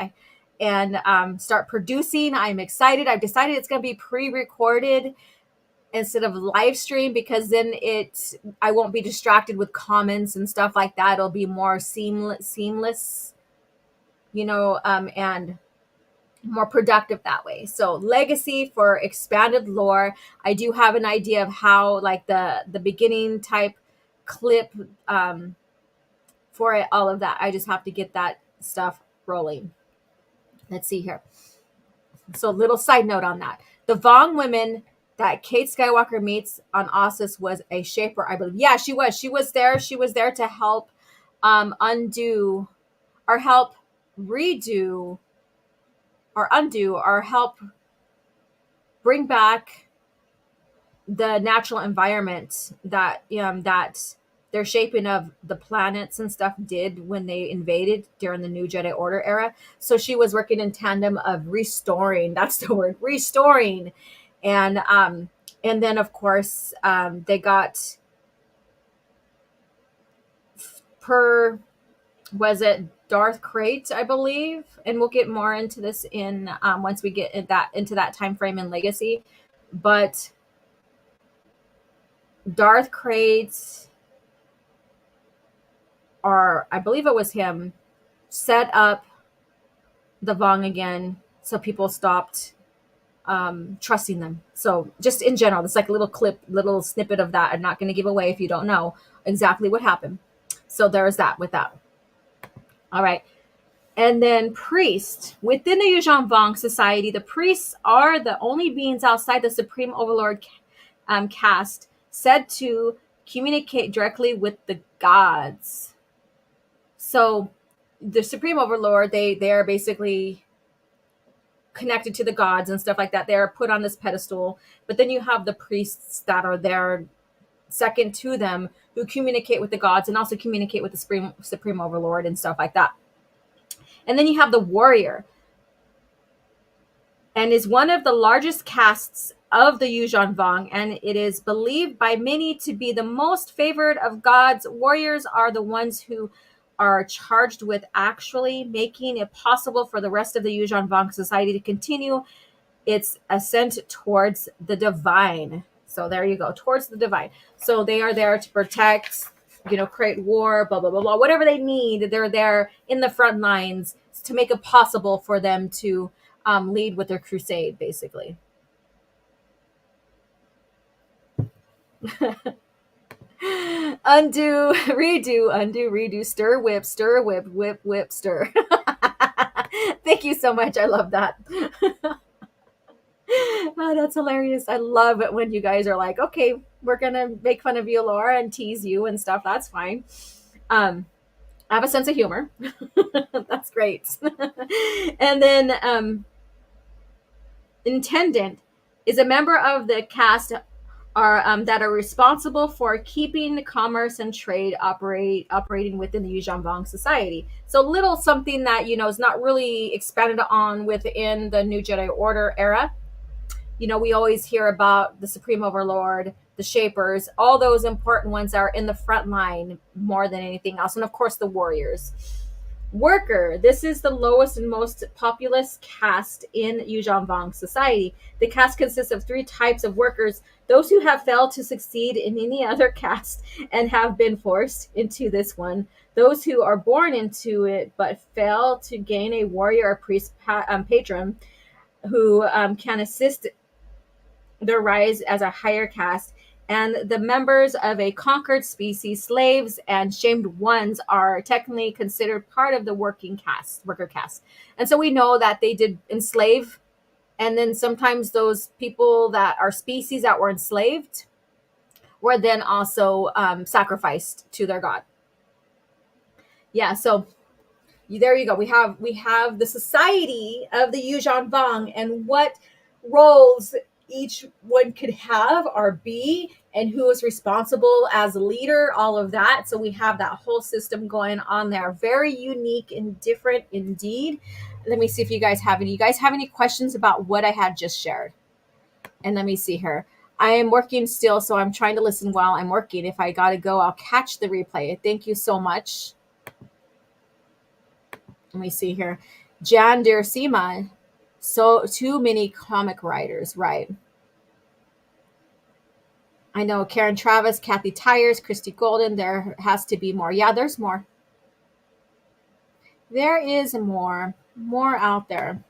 and start producing. I'm excited. I've decided it's going to be pre-recorded instead of live stream, because then I won't be distracted with comments and stuff like that. It'll be more seamless, and more productive that way. So Legacy for expanded lore. I do have an idea of how, like, the beginning type clip for it, all of that. I just have to get that stuff rolling. Let's see here. So little side note on that. The Vong women that Cade Skywalker meets on Ossus was a shaper, I believe. Yeah, she was. She was there. She was there to help undo or help redo or undo or help bring back the natural environment that that their shaping of the planets and stuff did when they invaded during the New Jedi Order era. So she was working in tandem of restoring. That's the word, restoring, and then of course they got was it Darth Crate, I believe, and we'll get more into this in once we get into that time frame in Legacy. But Darth Crate, or I believe it was him, set up the Vong again, so people stopped trusting them. So just in general, it's like a little snippet of that. I'm not going to give away if you don't know exactly what happened. So there's that with that. All right. And then priest. Within the Yuuzhan Vong society, the priests are the only beings outside the Supreme Overlord caste said to communicate directly with the gods. So the Supreme Overlord, they are basically connected to the gods and stuff like that. They are put on this pedestal. But then you have the priests that are there second to them, who communicate with the gods and also communicate with the Supreme Overlord and stuff like that. And then you have the warrior, and is one of the largest castes of the Yuuzhan Vong, and it is believed by many to be the most favored of gods. Warriors are the ones who are charged with actually making it possible for the rest of the Yuuzhan Vong society to continue its ascent towards the divine. So there you go, towards the divine. So they are there to protect, create war, blah, blah, blah, blah, whatever they need. They're there in the front lines to make it possible for them to lead with their crusade, basically. Undo, redo, stir, whip, whip, whip, stir. Thank you so much. I love that. Oh, that's hilarious. I love it when you guys are like, okay, we're gonna make fun of you, Laura, and tease you and stuff. That's fine. I have a sense of humor. That's great. And then intendant is a member of the caste that are responsible for keeping commerce and trade operating within the Yuuzhan Vong society. So little something that is not really expanded on within the New Jedi Order era. We always hear about the Supreme Overlord, the Shapers, all those important ones are in the front line more than anything else. And of course, the warriors. Worker. This is the lowest and most populous caste in Yuuzhan Vong society. The caste consists of 3 types of workers: those who have failed to succeed in any other caste and have been forced into this one; those who are born into it but fail to gain a warrior or priest patron who can assist their rise as a higher caste; and the members of a conquered species. Slaves and shamed ones are technically considered part of the worker caste. And so we know that they did enslave, and then sometimes those people that are species that were enslaved were then also sacrificed to their god. Yeah, so there you go. We have the society of the Yuuzhan Vong and what roles each one could have or be, and who is responsible as a leader, all of that. So we have that whole system going on there. Very unique and different indeed. let me see if you guys have any. You guys have any questions about what I had just shared? And let me see here. I am working still, so I'm trying to listen while I'm working. If I got to go, I'll catch the replay. Thank you so much. Let me see here. Jan Dersima. So too many comic writers, right? I know Karen Travis, Kathy Tyers, Christy Golden. There has to be more. Yeah, there's more. There is more out there.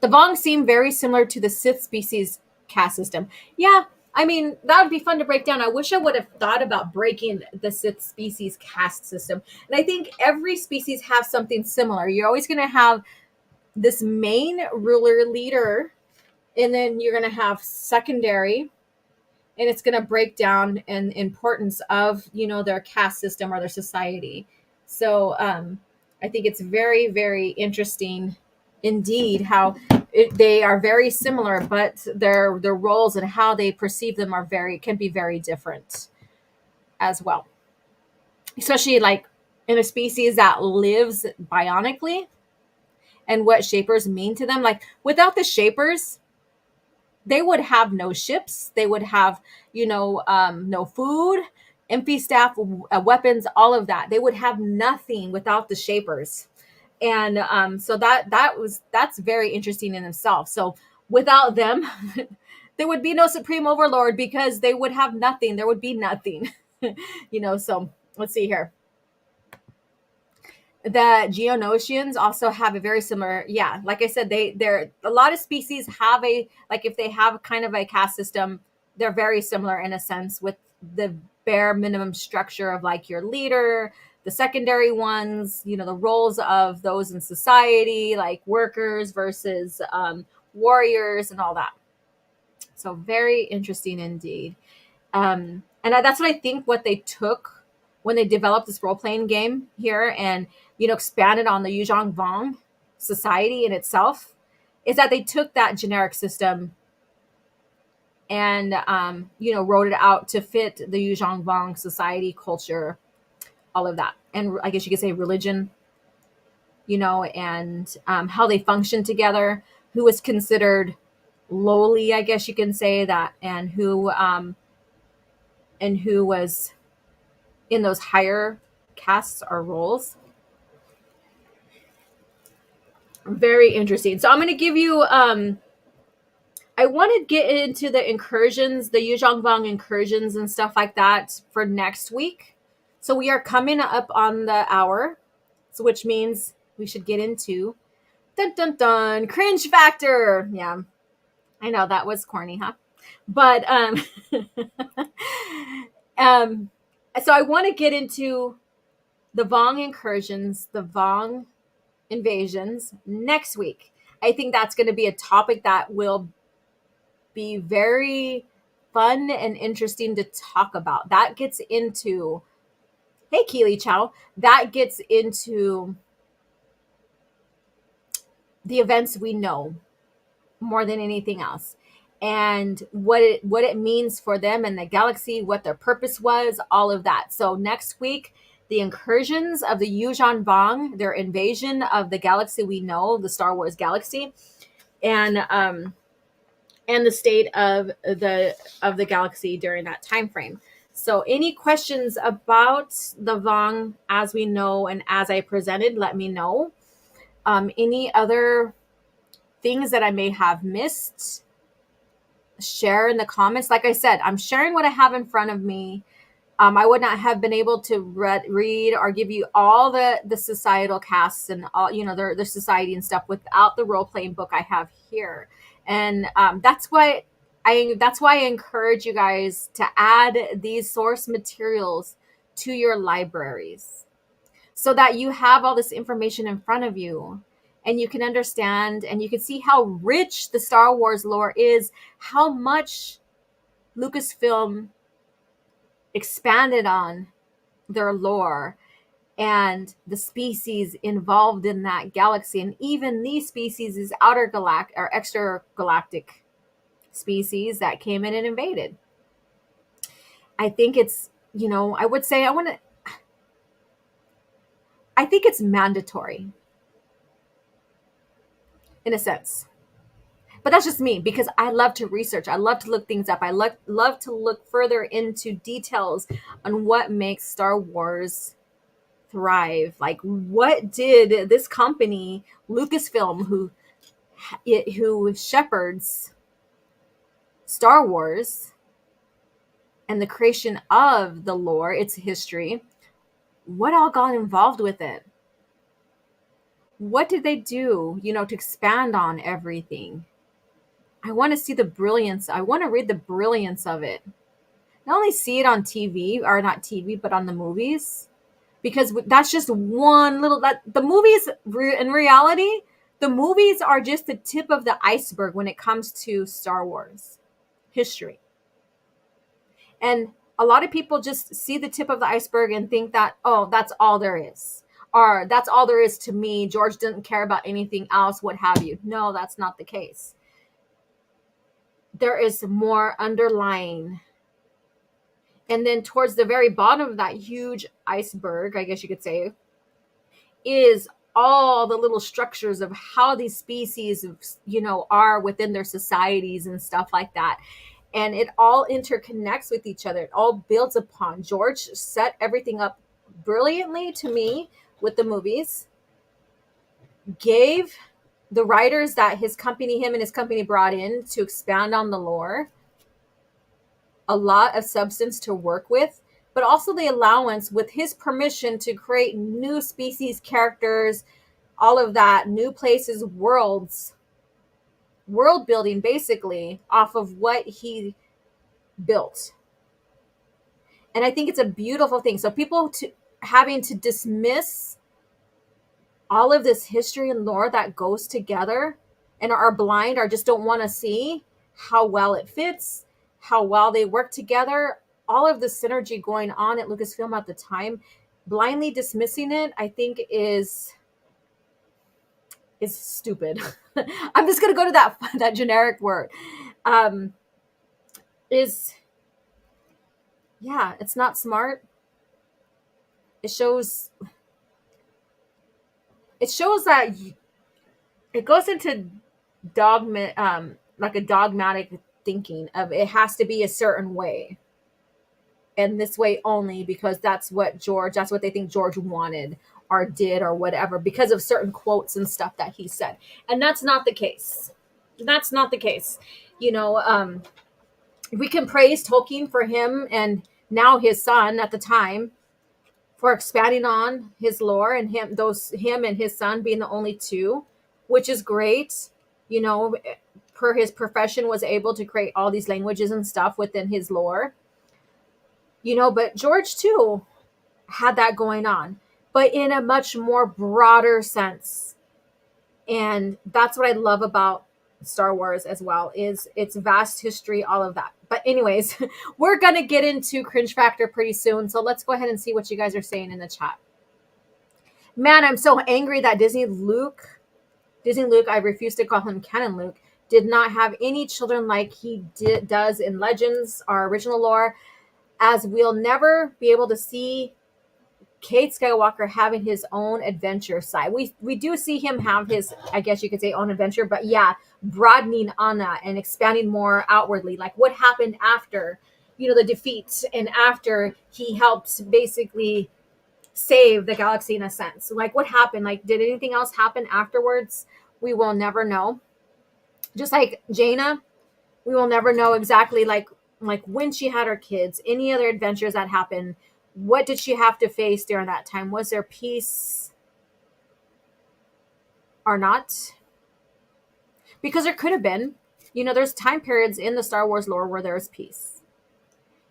The Vong seem very similar to the Sith species caste system. Yeah, I mean, that would be fun to break down. I wish I would have thought about breaking the Sith species caste system. And I think every species has something similar. You're always going to have this main ruler leader, and then you're going to have secondary, and it's going to break down in importance of, their caste system or their society. So I think it's very, very interesting indeed how they are very similar, but their roles and how they perceive them can be very different as well. Especially like in a species that lives bionically and what shapers mean to them. Like without the shapers, they would have no ships. They would have, no food, empty staff, weapons, all of that. They would have nothing without the shapers. And so that's very interesting in itself. So without them, there would be no supreme overlord because they would have nothing. There would be nothing, So let's see here. The Geonosians also have a very similar, like I said, they're a lot of species have if they have kind of a caste system, they're very similar in a sense with the bare minimum structure of like your leader, the secondary ones, the roles of those in society, like workers versus warriors and all that. So very interesting indeed. And that's what I think what they took when they developed this role-playing game here and, expanded on the Yuuzhan Vong society in itself, is that they took that generic system and, wrote it out to fit the Yuuzhan Vong society, culture, all of that. And I guess you could say religion, and how they function together, who was considered lowly, I guess you can say that, and who was in those higher castes or roles. Very interesting. So I'm going to give you, I want to get into the incursions, the Yuuzhan Vong incursions and stuff like that for next week. So we are coming up on the hour, so which means we should get into cringe factor. Yeah, I know that was corny, huh? But so I want to get into the Vong incursions, the Vong invasions next week. I think that's going to be a topic that will be very fun and interesting to talk about. That gets into, hey Keely Chow, that gets into the events we know more than anything else, and what it means for them and the galaxy, what their purpose was, all of that. So next week, the incursions of the Yuuzhan Vong, their invasion of the galaxy we know, the Star Wars galaxy, and the state of the galaxy during that time frame. So any questions about the Vong as we know and as I presented, let me know. Any other things that I may have missed, share in the comments. Like I said, I'm sharing what I have in front of me. I would not have been able to read or give you all the societal casts and all, their society and stuff without the role-playing book I have here. And that's why I encourage you guys to add these source materials to your libraries so that you have all this information in front of you and you can understand and you can see how rich the Star Wars lore is, how much Lucasfilm expanded on their lore and the species involved in that galaxy, and even these species is outer galactic or extragalactic species that came in and invaded. I think it's, I think it's mandatory in a sense. But that's just me because I love to research. I love to look things up. I love to look further into details on what makes Star Wars thrive. Like, what did this company, Lucasfilm, who shepherds Star Wars and the creation of the lore, its history, what all got involved with it? What did they do, to expand on everything? I want to see the brilliance. I want to read the brilliance of it. Not only see it on TV, or not TV, but on the movies, because that's just one little, that the movies in reality, the movies are just the tip of the iceberg when it comes to Star Wars history. And a lot of people just see the tip of the iceberg and think that, oh, that's all there is. Or that's all there is to me. George didn't care about anything else, what have you. No, that's not the case. There is more underlying. And then towards the very bottom of that huge iceberg, I guess you could say, is all the little structures of how these species, are within their societies and stuff like that. And it all interconnects with each other. It all builds upon. George set everything up brilliantly to me with the movies, gave the writers that him and his company brought in to expand on the lore a lot of substance to work with, but also the allowance with his permission to create new species, characters, all of that, new places, worlds, world building basically off of what he built. And I think it's a beautiful thing. So people having to dismiss all of this history and lore that goes together and are blind or just don't want to see how well it fits, how well they work together, all of the synergy going on at Lucasfilm at the time, blindly dismissing it, I think is stupid. I'm just going to go to that generic word. It's not smart. It shows that it goes into dogma, like a dogmatic thinking of it has to be a certain way and this way only because that's what they think George wanted or did or whatever because of certain quotes and stuff that he said. And that's not the case. We can praise Tolkien for him and now his son at the time for expanding on his lore and him and his son being the only two, which is great. Per his profession was able to create all these languages and stuff within his lore. But George too had that going on, but in a much more broader sense. And that's what I love about Star Wars as well, is its vast history, all of that. But anyways, we're going to get into Cringe Factor pretty soon. So let's go ahead and see what you guys are saying in the chat. Man, I'm so angry that Disney Luke, I refuse to call him Canon Luke, did not have any children like he does in Legends, our original lore, as we'll never be able to see Cade Skywalker having his own adventure side. We do see him have his, I guess you could say, own adventure, but yeah, broadening on that and expanding more outwardly. Like what happened after, the defeat and after he helped basically save the galaxy in a sense. Like what happened? Like did anything else happen afterwards? We will never know. Just like Jaina, we will never know exactly like when she had her kids, any other adventures that happened. What did she have to face during that time? Was there peace or not? Because there could have been. There's time periods in the Star Wars lore where there's peace.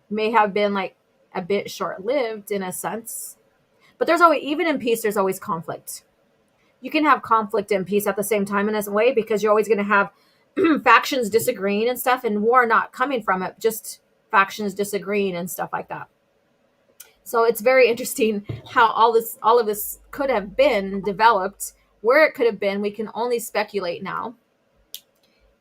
May have been like a bit short-lived in a sense. But there's always, even in peace, there's always conflict. You can have conflict and peace at the same time in a way because you're always going to have factions disagreeing and stuff, and war not coming from it, just factions disagreeing and stuff like that. So it's very interesting how all of this could have been developed. Where it could have been, we can only speculate now.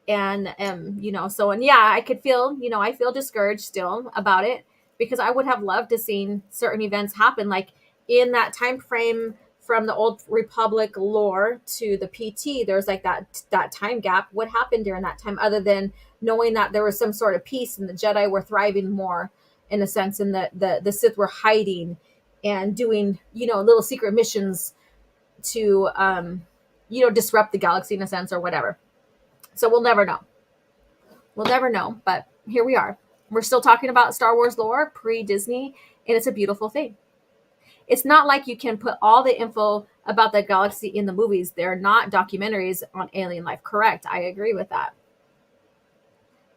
And I could feel, I feel discouraged still about it because I would have loved to seen certain events happen, like in that time frame from the old Republic lore to the PT, there's like that time gap. What happened during that time, other than knowing that there was some sort of peace and the Jedi were thriving more, in a sense, and the Sith were hiding and doing, little secret missions to, disrupt the galaxy in a sense, or whatever. So we'll never know. We'll never know, but here we are. We're still talking about Star Wars lore pre-Disney, and it's a beautiful thing. It's not like you can put all the info about the galaxy in the movies. They're not documentaries on alien life. Correct. I agree with that.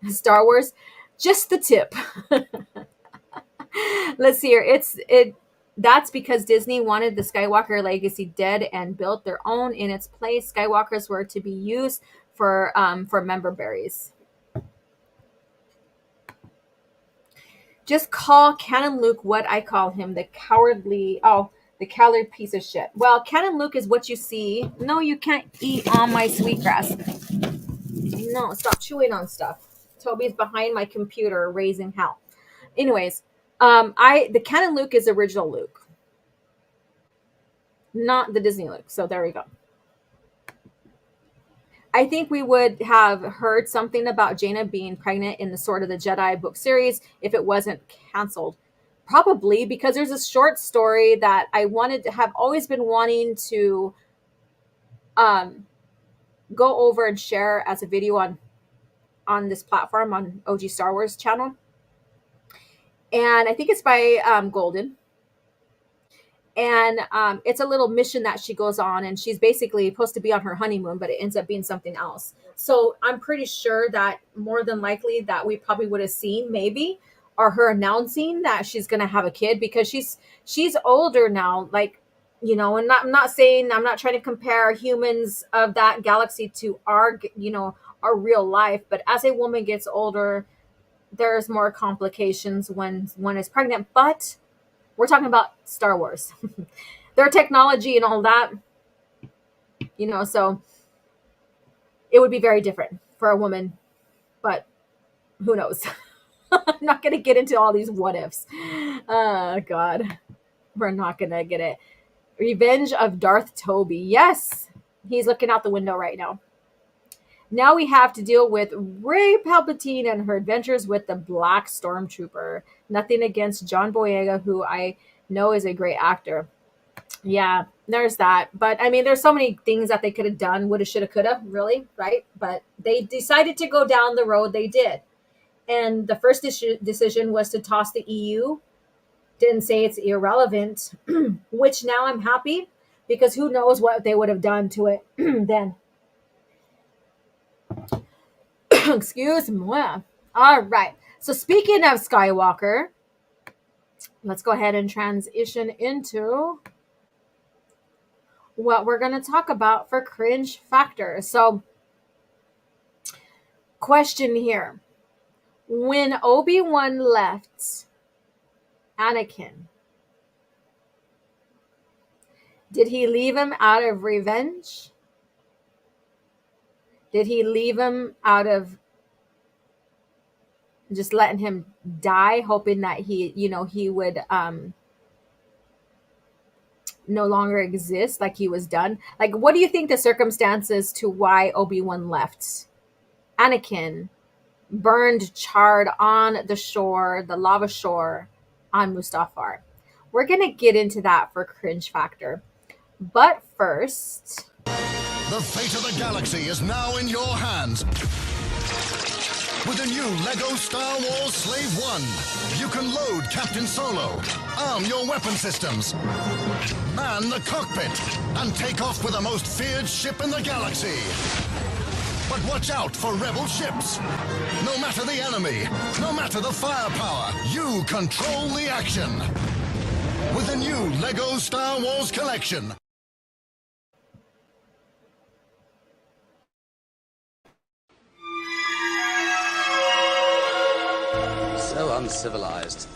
Star Wars, just the tip. Let's see here. That's because Disney wanted the Skywalker legacy dead and built their own in its place. Skywalkers were to be used for member berries. Just call Canon Luke what I call him, the cowardly piece of shit. Well, Canon Luke is what you see. No, you can't eat on my sweetgrass. No, stop chewing on stuff. Toby's behind my computer raising hell. Anyways, the Canon Luke is original Luke, not the Disney Luke. So there we go. I think we would have heard something about Jaina being pregnant in the Sword of the Jedi book series if it wasn't canceled. Probably, because there's a short story that I have always been wanting to go over and share as a video on this platform, on OG Star Wars channel. And I think it's by Golden. And it's a little mission that she goes on, and she's basically supposed to be on her honeymoon, but it ends up being something else. So I'm pretty sure that more than likely that we probably would have seen maybe, or her announcing that she's going to have a kid, because she's older now, like, and I'm not trying to compare humans of that galaxy to our real life, but as a woman gets older, there's more complications when one is pregnant. But we're talking about Star Wars. Their technology and all that, so it would be very different for a woman, but who knows? I'm not going to get into all these what ifs. Oh, God. We're not going to get it. Revenge of Darth Toby. Yes. He's looking out the window right now. Now we have to deal with Rey Palpatine and her adventures with the Black Stormtrooper. Nothing against John Boyega, who I know is a great actor. Yeah, there's that. But, I mean, there's so many things that they could have done. Woulda, shoulda, coulda, really, right? But they decided to go down the road they did. And the first decision was to toss the EU. Didn't say it's irrelevant, which now I'm happy, because who knows what they would have done to it then. Excuse me. All right. So speaking of Skywalker, let's go ahead and transition into what we're going to talk about for cringe factor. So, question here. When Obi-Wan left Anakin, did he leave him out of revenge? Did he leave him out of just letting him die, hoping that he would no longer exist, like he was done? Like, what do you think the circumstances to why Obi-Wan left Anakin burned, charred on the shore, the lava shore on Mustafar? We're going to get into that for cringe factor. But first, the fate of the galaxy is now in your hands. With the new LEGO Star Wars Slave One, you can load Captain Solo, arm your weapon systems, man the cockpit, and take off with the most feared ship in the galaxy. But watch out for rebel ships. No matter the enemy, no matter the firepower, you control the action. With the new LEGO Star Wars collection. So uncivilized.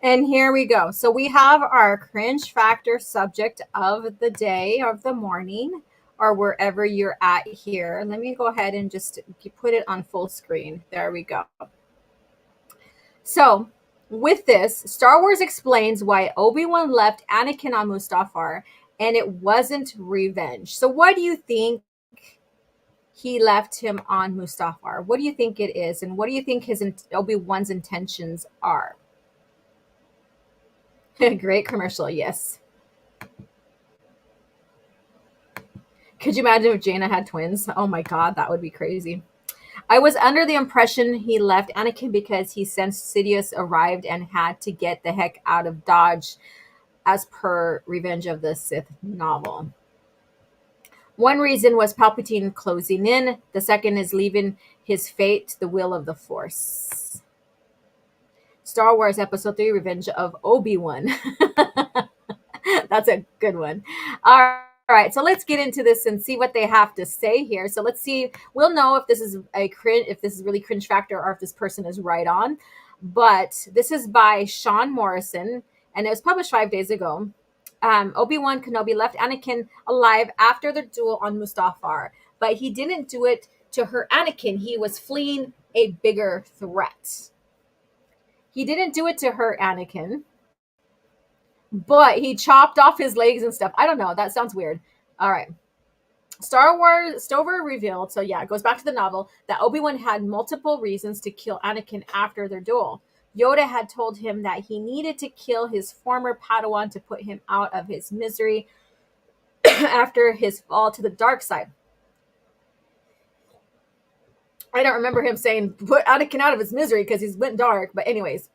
And here we go. So we have our cringe factor subject of the day, of the morning, or wherever you're at here. Let me go ahead and just put it on full screen. There we go. So With this, Star Wars explains why Obi-Wan left Anakin on Mustafar, and it wasn't revenge. So what do you think he left him on Mustafar? What do you think it is, and what do you think his Obi-Wan's intentions are? Great commercial, yes. Could you imagine if Jaina had twins? Oh my god, that would be crazy. I was under the impression he left Anakin because he sensed Sidious arrived and had to get the heck out of Dodge, as per Revenge of the Sith novel. One reason was Palpatine closing in. The second is leaving his fate to the will of the Force. Star Wars Episode 3, Revenge of Obi-Wan. That's a good one. All right, so let's get into this and see what they have to say here. So let's see. We'll know if this is if this is really cringe factor, or if this person is right on. But this is by Sean Morrison, and it was published 5 days ago. Obi-Wan Kenobi left Anakin alive after the duel on Mustafar, but he didn't do it to hurt Anakin. He was fleeing a bigger threat. He didn't do it to hurt Anakin, but he chopped off his legs and stuff. I don't know. That sounds weird. All right. Star Wars Stover revealed, so yeah, it goes back to the novel, that Obi-Wan had multiple reasons to kill Anakin after their duel. Yoda had told him that he needed to kill his former Padawan to put him out of his misery after his fall to the dark side. I don't remember him saying put Anakin out of his misery because he's went dark, but anyways,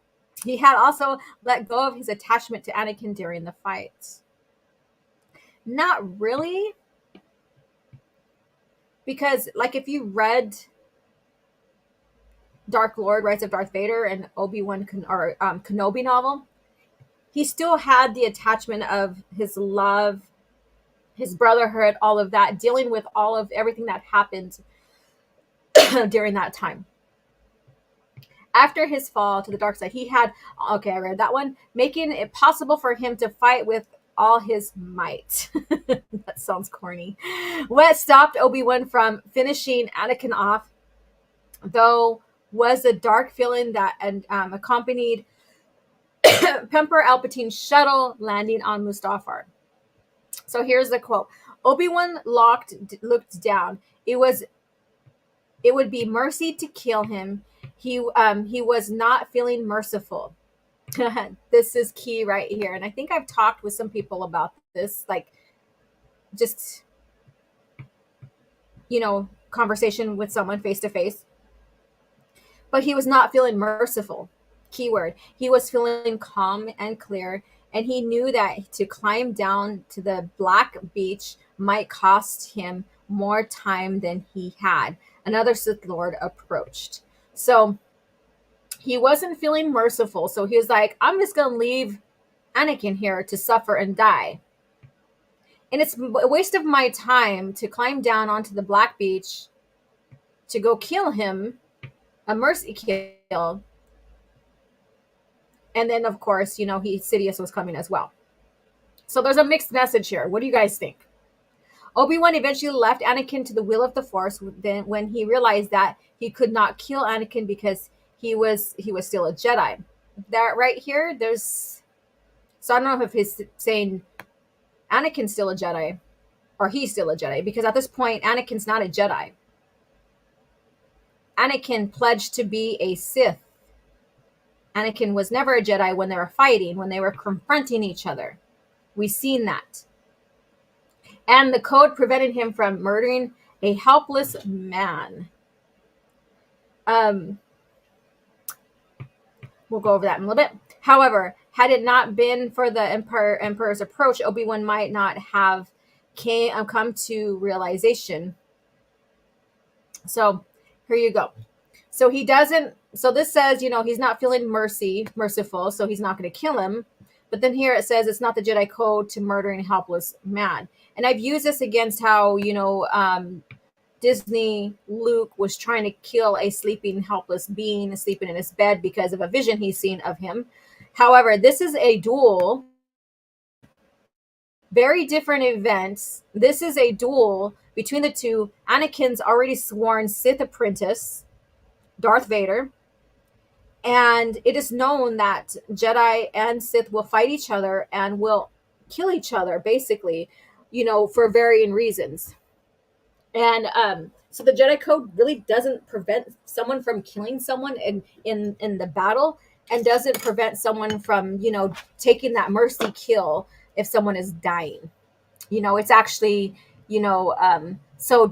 he had also let go of his attachment to Anakin during the fight. Not really, because like if you read Dark Lord, Rise of Darth Vader, and Obi-Wan Kenobi novel, he still had the attachment of his love, his brotherhood, all of that, dealing with all of everything that happened during that time. After his fall to the dark side, he had, okay, I read that one, making it possible for him to fight with all his might. That sounds corny. What stopped Obi-Wan from finishing Anakin off, though, was a dark feeling that accompanied Emperor Palpatine's shuttle landing on Mustafar. So here's the quote. Obi-Wan looked down. It would be mercy to kill him. He was not feeling merciful. This is key right here. And I think I've talked with some people about this, like just, conversation with someone face to face. But he was not feeling merciful. Keyword. He was feeling calm and clear, and he knew that to climb down to the Black Beach might cost him more time than he had. Another Sith Lord approached. So he wasn't feeling merciful. So he was like, I'm just going to leave Anakin here to suffer and die. And it's a waste of my time to climb down onto the Black Beach to go kill him, a mercy kill. And then, of course, Sidious was coming as well. So there's a mixed message here. What do you guys think? Obi-Wan eventually left Anakin to the will of the Force when he realized that he could not kill Anakin because he was still a Jedi. That right here, so I don't know if he's saying Anakin's still a Jedi or he's still a Jedi, because at this point, Anakin's not a Jedi. Anakin pledged to be a Sith. Anakin was never a Jedi when they were fighting, when they were confronting each other. We've seen that. And the code prevented him from murdering a helpless man. We'll go over that in a little bit. However, had it not been for the Emperor's approach, Obi-Wan might not have come to realization. So here you go. So he doesn't. So this says, he's not feeling merciful, so he's not going to kill him. But then here it says it's not the Jedi code to murdering a helpless man. And I've used this against how, Disney Luke was trying to kill a sleeping, helpless being sleeping in his bed because of a vision he's seen of him. However, this is a duel. Very different events. This is a duel between the two. Anakin's already sworn Sith apprentice, Darth Vader. And it is known that Jedi and Sith will fight each other and will kill each other, basically, for varying reasons. And so the Jedi Code really doesn't prevent someone from killing someone in the battle, and doesn't prevent someone from, taking that mercy kill if someone is dying. It's actually, so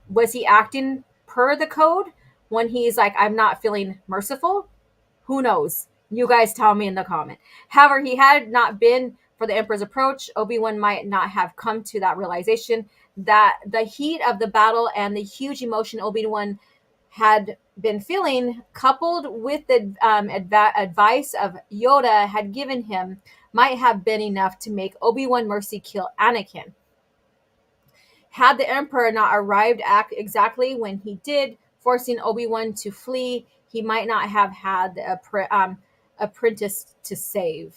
was he acting per the code when he's like, I'm not feeling merciful? Who knows? You guys tell me in the comment. However, he had not been for the Emperor's approach, Obi-Wan might not have come to that realization that the heat of the battle and the huge emotion Obi-Wan had been feeling, coupled with the advice of Yoda had given him, might have been enough to make Obi-Wan mercy kill Anakin. Had the Emperor not arrived exactly when he did, forcing Obi-Wan to flee, he might not have had the apprentice to save.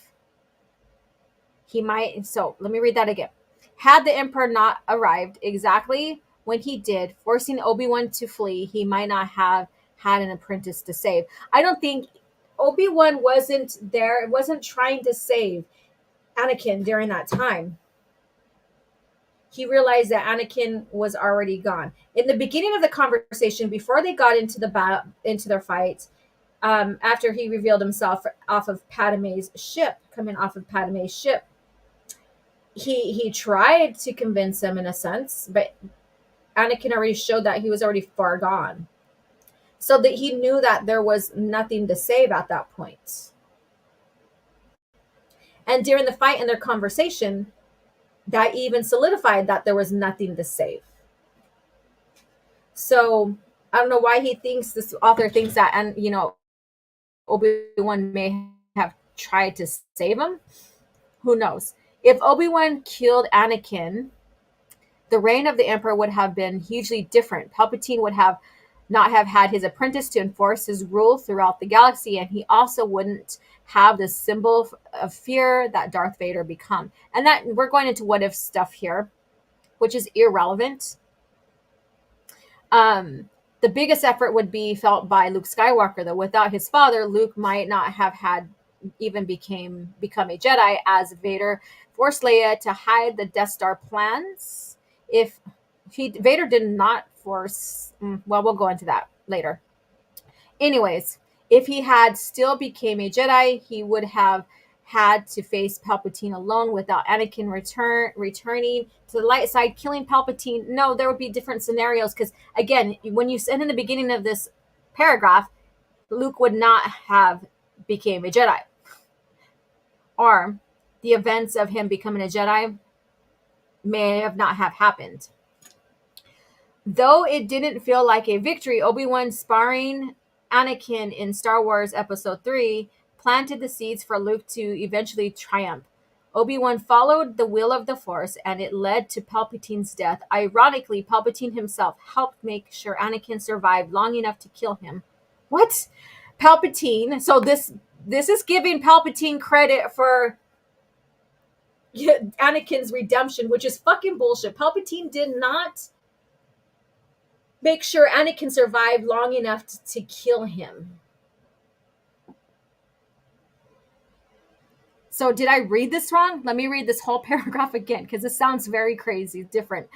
So let me read that again. Had the Emperor not arrived exactly when he did, forcing Obi-Wan to flee, he might not have had an apprentice to save. I don't think Obi-Wan wasn't trying to save Anakin during that time. He realized that Anakin was already gone. In the beginning of the conversation, before they got into their fight, after he revealed himself off of Padme's ship, he tried to convince him in a sense, but Anakin already showed that he was already far gone. So that he knew that there was nothing to save at that point. And during the fight and their conversation, that even solidified that there was nothing to save. So I don't know why this author thinks that, and Obi-Wan may have tried to save him. Who knows? If Obi-Wan killed Anakin, the reign of the Emperor would have been hugely different. Palpatine would not have had his apprentice to enforce his rule throughout the galaxy, and he also wouldn't have the symbol of fear that Darth Vader become. And that we're going into what if stuff here, which is irrelevant. The biggest effort would be felt by Luke Skywalker, though. Without his father, Luke might not have had even become a Jedi, as Vader forced Leia to hide the Death Star plans. Vader did not force, well, we'll go into that later. Anyways, if he had still became a Jedi, he would have had to face Palpatine alone without Anakin returning to the light side, killing Palpatine. No, there would be different scenarios, because again, when you said in the beginning of this paragraph, Luke would not have became a Jedi, or the events of him becoming a Jedi may have not have happened. Though it didn't feel like a victory, Obi-Wan sparring Anakin in Star Wars Episode 3 planted the seeds for Luke to eventually triumph. Obi-Wan followed the will of the Force, and it led to Palpatine's death. Ironically, Palpatine himself helped make sure Anakin survived long enough to kill him. What? Palpatine? So this is giving Palpatine credit for Anakin's redemption, which is fucking bullshit. Palpatine did not make sure Anakin survived long enough to kill him. So did I read this wrong? Let me read this whole paragraph again, because this sounds very crazy, different.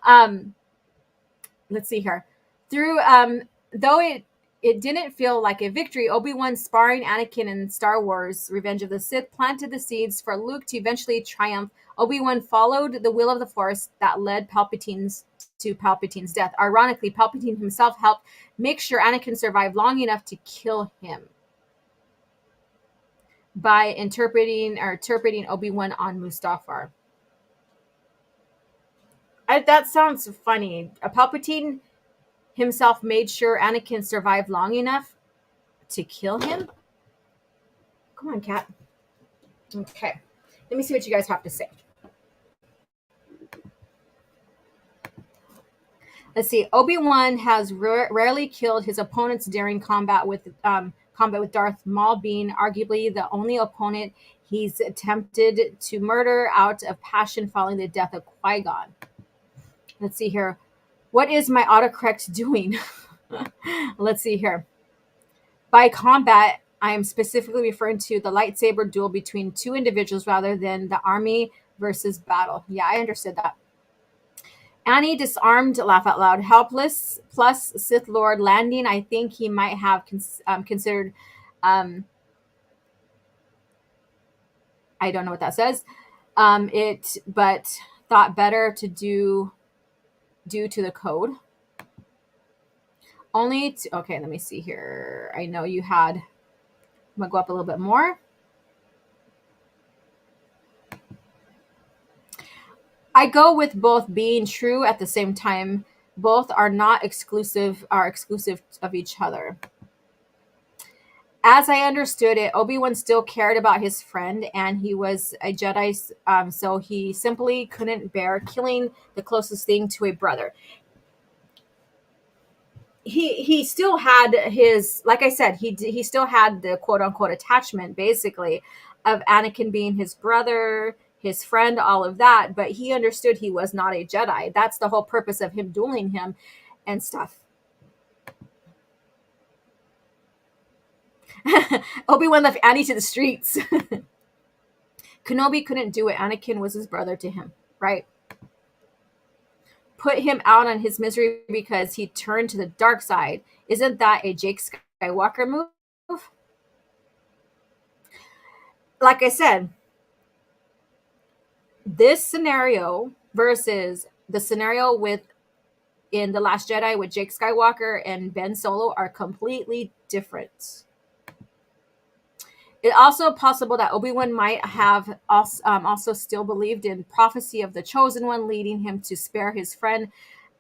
Let's see here. Though it didn't feel like a victory, Obi-Wan sparring Anakin in Star Wars Revenge of the Sith planted the seeds for Luke to eventually triumph. Obi-Wan followed the will of the Force that led Palpatine's death. Ironically, Palpatine himself helped make sure Anakin survived long enough to kill him by interpreting Obi-Wan on Mustafar. That sounds funny. Palpatine himself made sure Anakin survived long enough to kill him? Come on, cat. Okay. Let me see what you guys have to say. Let's see. Obi-Wan has rarely killed his opponents during combat with Darth Maul being arguably the only opponent he's attempted to murder out of passion following the death of Qui-Gon. Let's see here. What is my autocorrect doing? Let's see here. By combat, I am specifically referring to the lightsaber duel between two individuals rather than the army versus battle. Yeah, I understood that. Annie disarmed, laugh out loud, helpless, plus Sith Lord landing. I think he might have considered, I don't know what that says, but thought better to do due to the code. Okay, let me see here. I know you had, I'm going to go up a little bit more. I go with both being true at the same time. Both are exclusive of each other. As I understood it, Obi-Wan still cared about his friend, and he was a Jedi, so he simply couldn't bear killing the closest thing to a brother. He still had his, like I said, he still had the quote unquote attachment, basically, of Anakin being his brother, his friend, all of that, but he understood he was not a Jedi. That's the whole purpose of him dueling him and stuff. Obi-Wan left Annie to the streets. Kenobi couldn't do it. Anakin was his brother to him, right? Put him out on his misery because he turned to the dark side. Isn't that a Jake Skywalker move? Like I said, this scenario versus the scenario in The Last Jedi with Jake Skywalker and Ben Solo are completely different. It's also possible that Obi-Wan might have also still believed in prophecy of the chosen one, leading him to spare his friend.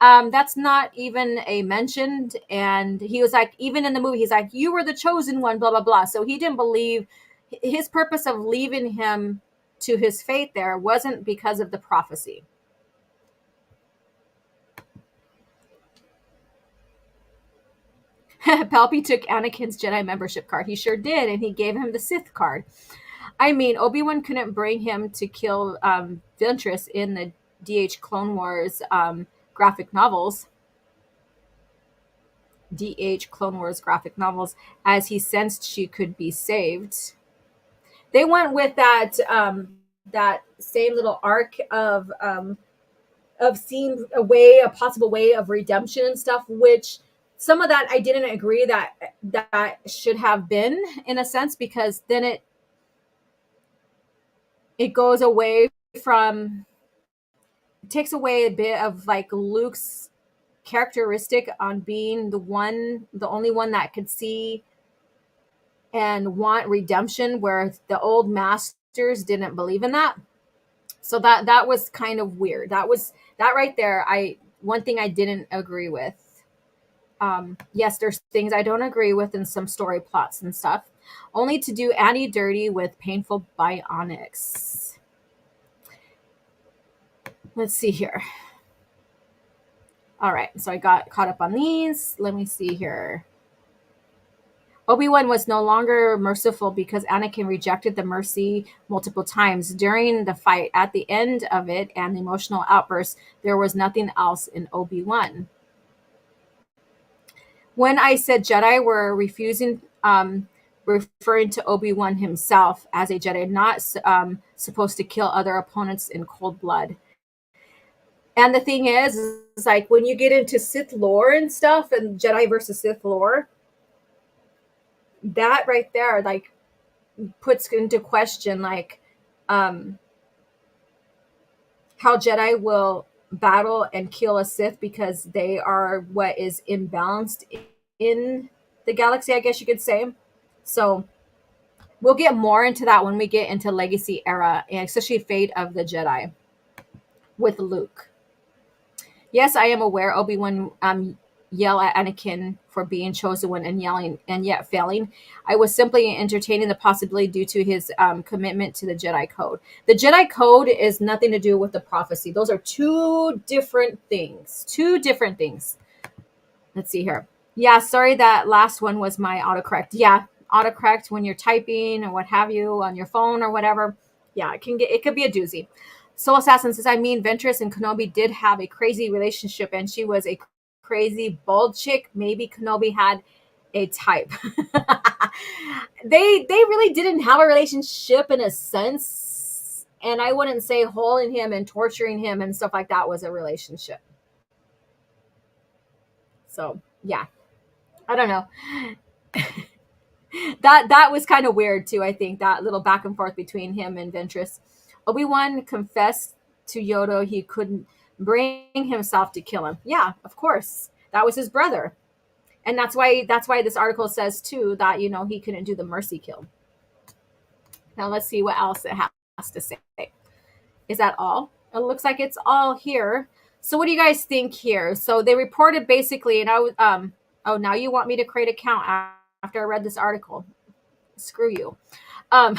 That's not even a mentioned. And he was like, even in the movie, he's like, you were the chosen one, blah, blah, blah. So he didn't believe. His purpose of leaving him to his fate there wasn't because of the prophecy. Palpy took Anakin's Jedi membership card. He sure did, and he gave him the Sith card. I mean, Obi-Wan couldn't bring him to kill Ventress in the DH Clone Wars graphic novels. DH Clone Wars graphic novels, as he sensed she could be saved. They went with that same little arc of seeing a possible way of redemption and stuff, which some of that I didn't agree that should have been, in a sense, because then it goes away from, it takes away a bit of like Luke's characteristic on being the only one that could see and want redemption, where the old masters didn't believe in that. So that was kind of weird. That right there, one thing I didn't agree with. Yes, there's things I don't agree with in some story plots and stuff. Only to do Annie dirty with painful bionics. Let's see here. All right, so I got caught up on these. Let me see here. Obi-Wan was no longer merciful because Anakin rejected the mercy multiple times during the fight. At the end of it and the emotional outburst, there was nothing else in Obi-Wan. When I said Jedi were refusing, referring to Obi-Wan himself as a Jedi, not supposed to kill other opponents in cold blood. And the thing is like when you get into Sith lore and stuff, and Jedi versus Sith lore, that right there like puts into question like how Jedi will battle and kill a Sith because they are what is imbalanced in the galaxy, I guess you could say. So we'll get more into that when we get into Legacy Era, and especially Fate of the Jedi with Luke. Yes, I am aware Obi-Wan yell at Anakin for being chosen one and yelling and yet failing. I was simply entertaining the possibility due to his commitment to the Jedi Code. The Jedi Code is nothing to do with the prophecy. Those are two different things. Let's see here. Yeah, sorry, that last one was my autocorrect. Yeah, autocorrect when you're typing or what have you on your phone or whatever. Yeah, it could be a doozy. Soul Assassin says, I mean, Ventress and Kenobi did have a crazy relationship, and she was a crazy bald chick. Maybe Kenobi had a type. They really didn't have a relationship in a sense, and I wouldn't say holding him and torturing him and stuff like that was a relationship. So yeah, I don't know. That was kind of weird too. I think that little back and forth between him and Ventress. Obi-Wan confessed to Yoda he couldn't bring himself to kill him. Yeah, of course, that was his brother, and that's why this article says too that he couldn't do the mercy kill. Now let's see what else it has to say. Is that all? It looks like it's all here. So what do you guys think here? So they reported basically, and I was oh, now you want me to create an account after I read this article? Screw you. I'm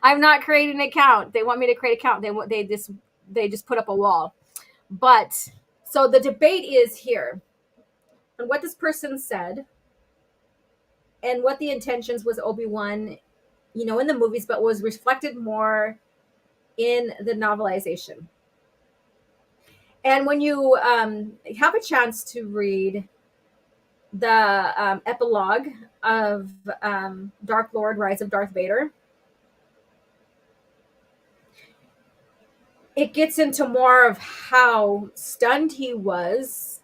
not creating an account. They want me to create an account. They just put up a wall. But so the debate is here on what this person said and what the intentions was Obi-Wan, in the movies, but was reflected more in the novelization. And when you have a chance to read the epilogue of Dark Lord Rise of Darth Vader, it gets into more of how stunned he was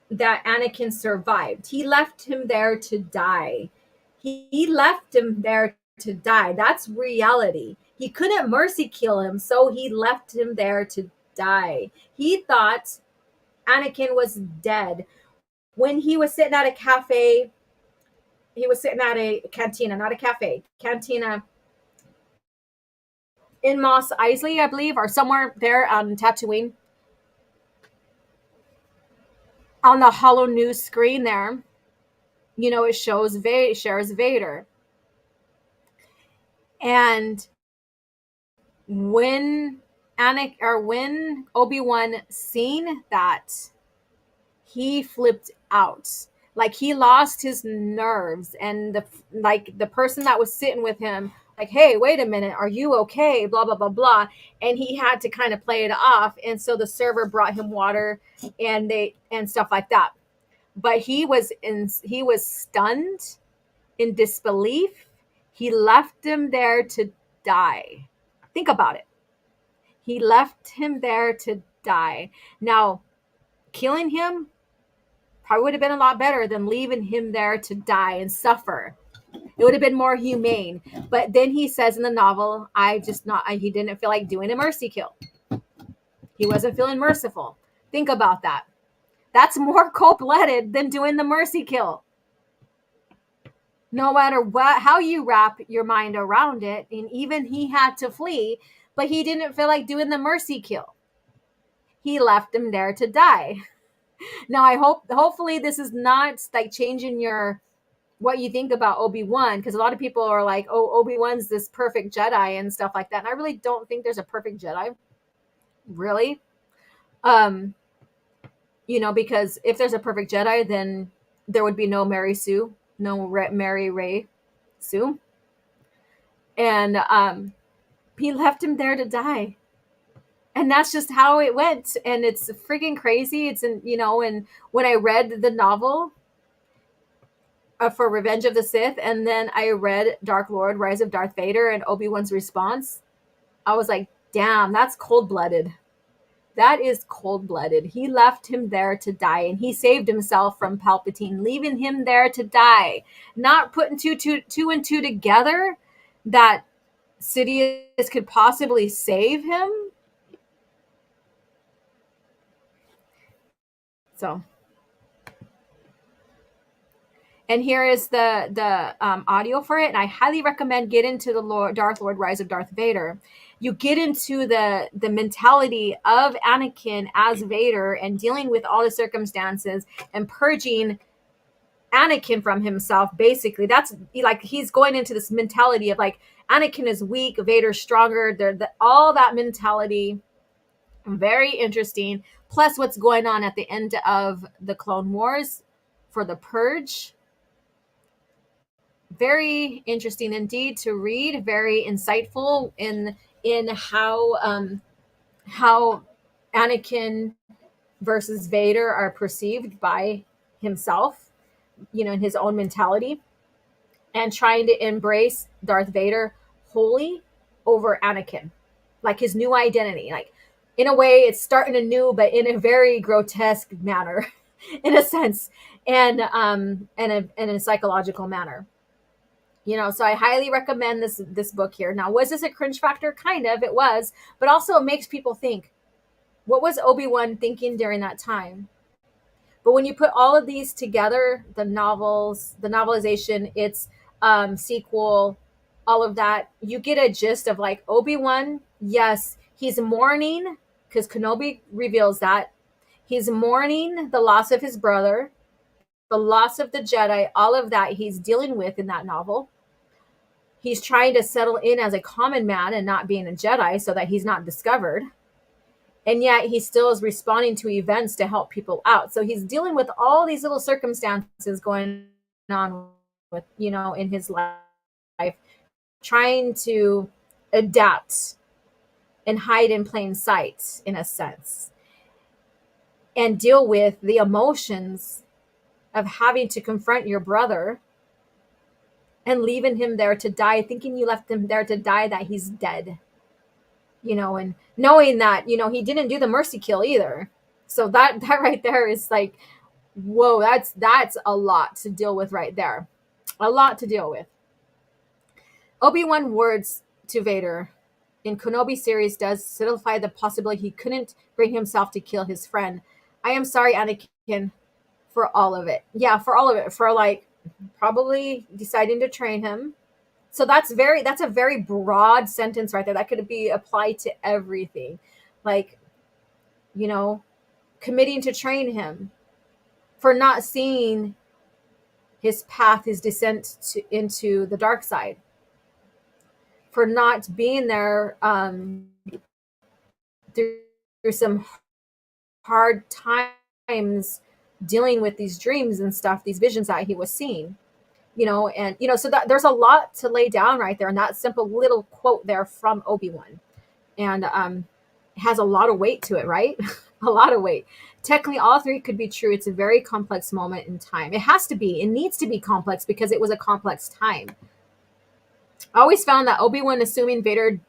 that Anakin survived. He left him there to die. He left him there to die. That's reality. He couldn't mercy kill him, so he left him there to die. He thought Anakin was dead. When he was sitting at a cafe, he was sitting at a cantina, not a cafe, cantina in Mos Eisley, I believe, or somewhere there on Tatooine. On the Holo News screen there, it shows Vader. And when Obi-Wan seen that, he flipped out. Like he lost his nerves, and the person that was sitting with him, like, hey, wait a minute, are you okay? Blah blah blah blah. And he had to kind of play it off, and so the server brought him water and stuff like that. But he was stunned in disbelief. He left him there to die. Think about it. He left him there to die. Now, killing him probably would have been a lot better than leaving him there to die and suffer. It would have been more humane. But then he says in the novel, he didn't feel like doing a mercy kill. He wasn't feeling merciful. Think about that. That's more cold-blooded than doing the mercy kill. No matter how you wrap your mind around it, and even he had to flee, but he didn't feel like doing the mercy kill. He left him there to die. Now, hopefully this is not like changing what you think about Obi-Wan, because a lot of people are like, oh, Obi-Wan's this perfect Jedi and stuff like that. And I really don't think there's a perfect Jedi. Really. Because if there's a perfect Jedi, then there would be no Mary Sue, no Mary Ray Sue. And he left him there to die. And that's just how it went. And it's freaking crazy. It's and when I read the novel for Revenge of the Sith, and then I read Dark Lord, Rise of Darth Vader, and Obi-Wan's response, I was like, damn, that's cold-blooded. That is cold-blooded. He left him there to die, and he saved himself from Palpatine, leaving him there to die. Not putting two and two together that Sidious could possibly save him. So, and here is the audio for it, and I highly recommend get into the Darth Lord Rise of Darth Vader. You get into the mentality of Anakin as Vader and dealing with all the circumstances and purging Anakin from himself. Basically, that's like he's going into this mentality of like Anakin is weak, Vader's stronger. All that mentality. Very interesting. Plus, what's going on at the end of the Clone Wars for the Purge. Very interesting indeed to read. Very insightful in how Anakin versus Vader are perceived by himself, in his own mentality, and trying to embrace Darth Vader wholly over Anakin, like his new identity. Like, in a way, it's starting anew, but in a very grotesque manner, in a sense, and in a psychological manner. So I highly recommend this book here. Now, was this a cringe factor? Kind of, it was, but also it makes people think, what was Obi-Wan thinking during that time? But when you put all of these together, the novels, the novelization, its sequel, all of that, you get a gist of like Obi-Wan, yes, he's mourning, because Kenobi reveals that. He's mourning the loss of his brother, the loss of the Jedi, all of that he's dealing with in that novel. He's trying to settle in as a common man and not being a Jedi so that he's not discovered. And yet he still is responding to events to help people out. So he's dealing with all these little circumstances going on with, in his life, trying to adapt and hide in plain sight, in a sense, and deal with the emotions of having to confront your brother and leaving him there to die, thinking you left him there to die, that he's dead. And knowing that, he didn't do the mercy kill either. So that right there is like, whoa, that's a lot to deal with right there. A lot to deal with. Obi-Wan words to Vader in Kenobi series does solidify the possibility he couldn't bring himself to kill his friend. I am sorry, Anakin, for all of it. Yeah, for all of it. For like probably deciding to train him. So that's a very broad sentence right there. That could be applied to everything. Like, committing to train him, for not seeing his path, his descent into the dark side, for not being there through some hard times dealing with these dreams and stuff, these visions that he was seeing. So that there's a lot to lay down right there in that simple little quote there from Obi-Wan. And it has a lot of weight to it, right? A lot of weight. Technically, all three could be true. It's a very complex moment in time. It has to be. It needs to be complex because it was a complex time. I always found that Obi-Wan assuming Vader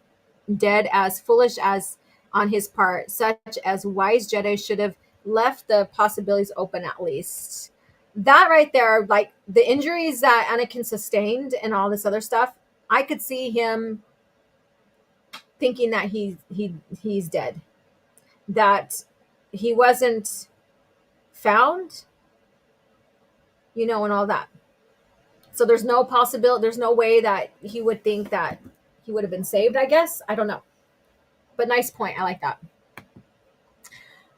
dead as foolish as on his part, such as wise Jedi should have left the possibilities open at least. That right there, like the injuries that Anakin sustained and all this other stuff, I could see him thinking that he's dead, that he wasn't found, and all that. So there's no possibility, there's no way that he would think that he would have been saved, I guess. I don't know. But nice point. I like that.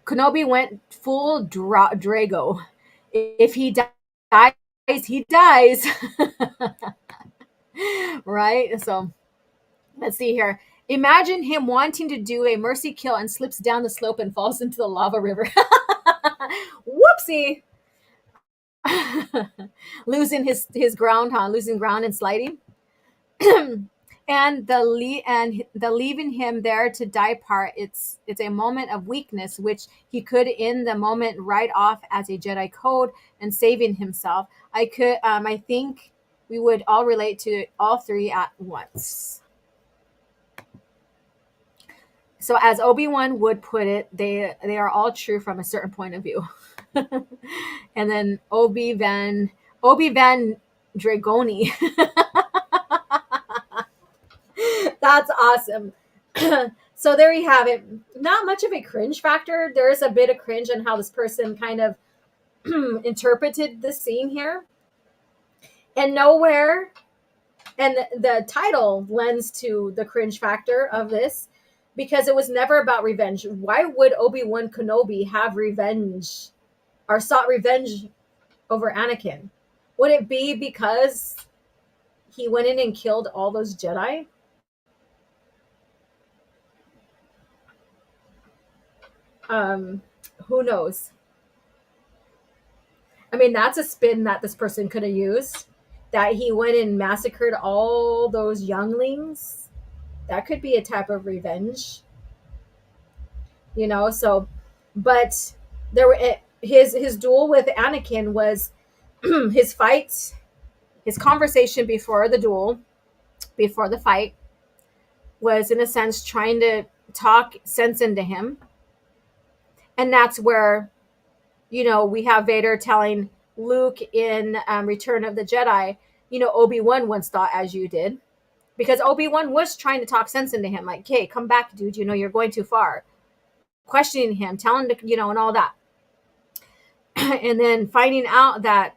Kenobi went full Drago. If he dies, he dies. Right? So let's see here. Imagine him wanting to do a mercy kill and slips down the slope and falls into the lava river. Whoopsie. Losing his ground, losing ground and sliding. And the leaving him there to die part, it's a moment of weakness, which he could in the moment write off as a Jedi code and saving himself. I think we would all relate to all three at once. So as Obi-Wan would put it, they are all true from a certain point of view. And then Obi-Wan Dragoni. That's awesome. So there you have it. Not much of a cringe factor. There is a bit of cringe on how this person kind of interpreted the scene here. And nowhere, and the title lends to the cringe factor of this, because it was never about revenge. Why would Obi-Wan Kenobi have revenge or sought revenge over Anakin? Would it be because he went in and killed all those Jedi? Who knows? I mean, that's a spin that this person could have used. That he went and massacred all those younglings. That could be a type of revenge. So, but there were his duel with Anakin was his fight, his conversation before the duel, before the fight, was in a sense trying to talk sense into him. And that's where, we have Vader telling Luke in Return of the Jedi, Obi-Wan once thought as you did. Because Obi-Wan was trying to talk sense into him, like, hey, come back, dude, you're going too far. Questioning him, telling him to, and all that. And then finding out that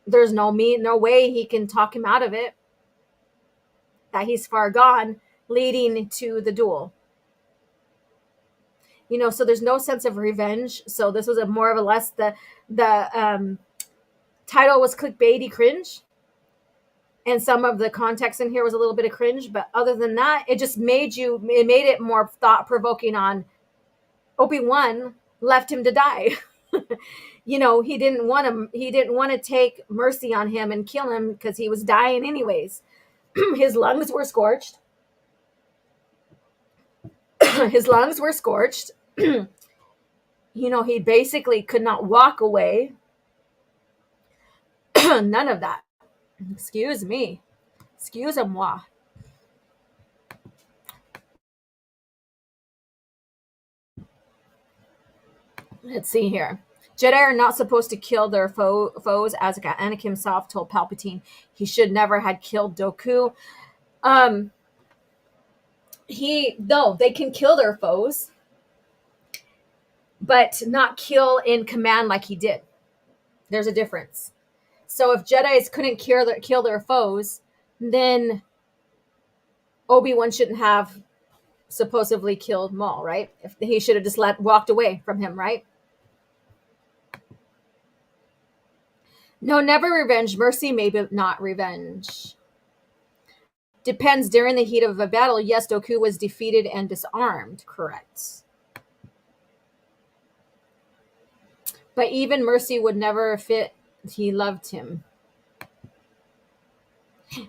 there's no way he can talk him out of it, that he's far gone, leading to the duel. So there's no sense of revenge. So this was a more of a less, the title was clickbaity cringe. And some of the context in here was a little bit of cringe. But other than that, it just made it more thought-provoking on Obi-Wan left him to die. He didn't want to take mercy on him and kill him because he was dying anyways. His lungs were scorched. He basically could not walk away. None of that. Excuse me. Excuse-moi. Let's see here. Jedi are not supposed to kill their foes, as Anakin himself told Palpatine he should never had killed Dooku. They can kill their foes, but not kill in command like he did. There's a difference. So if Jedis couldn't kill their foes, then Obi-Wan shouldn't have supposedly killed Maul, right? If he should have just walked away from him, right? No, never revenge. Mercy, maybe not revenge. Depends. During the heat of a battle, yes, Dooku was defeated and disarmed. Correct. But even mercy would never fit. He loved him.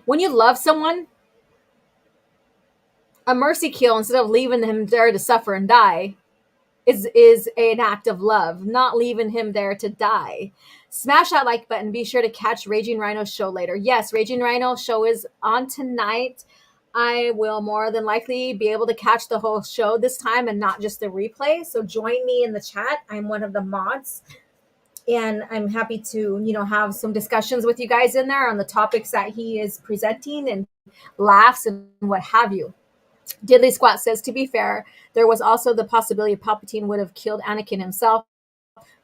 When you love someone, a mercy kill instead of leaving him there to suffer and die is an act of love, not leaving him there to die. Smash that like button. Be sure to catch Raging Rhino's show later. Yes, Raging Rhino show is on tonight. I will more than likely be able to catch the whole show this time and not just the replay. So join me in the chat. I'm one of the mods. And I'm happy to, have some discussions with you guys in there on the topics that he is presenting and laughs and what have you. Diddley Squat says, to be fair, there was also the possibility Palpatine would have killed Anakin himself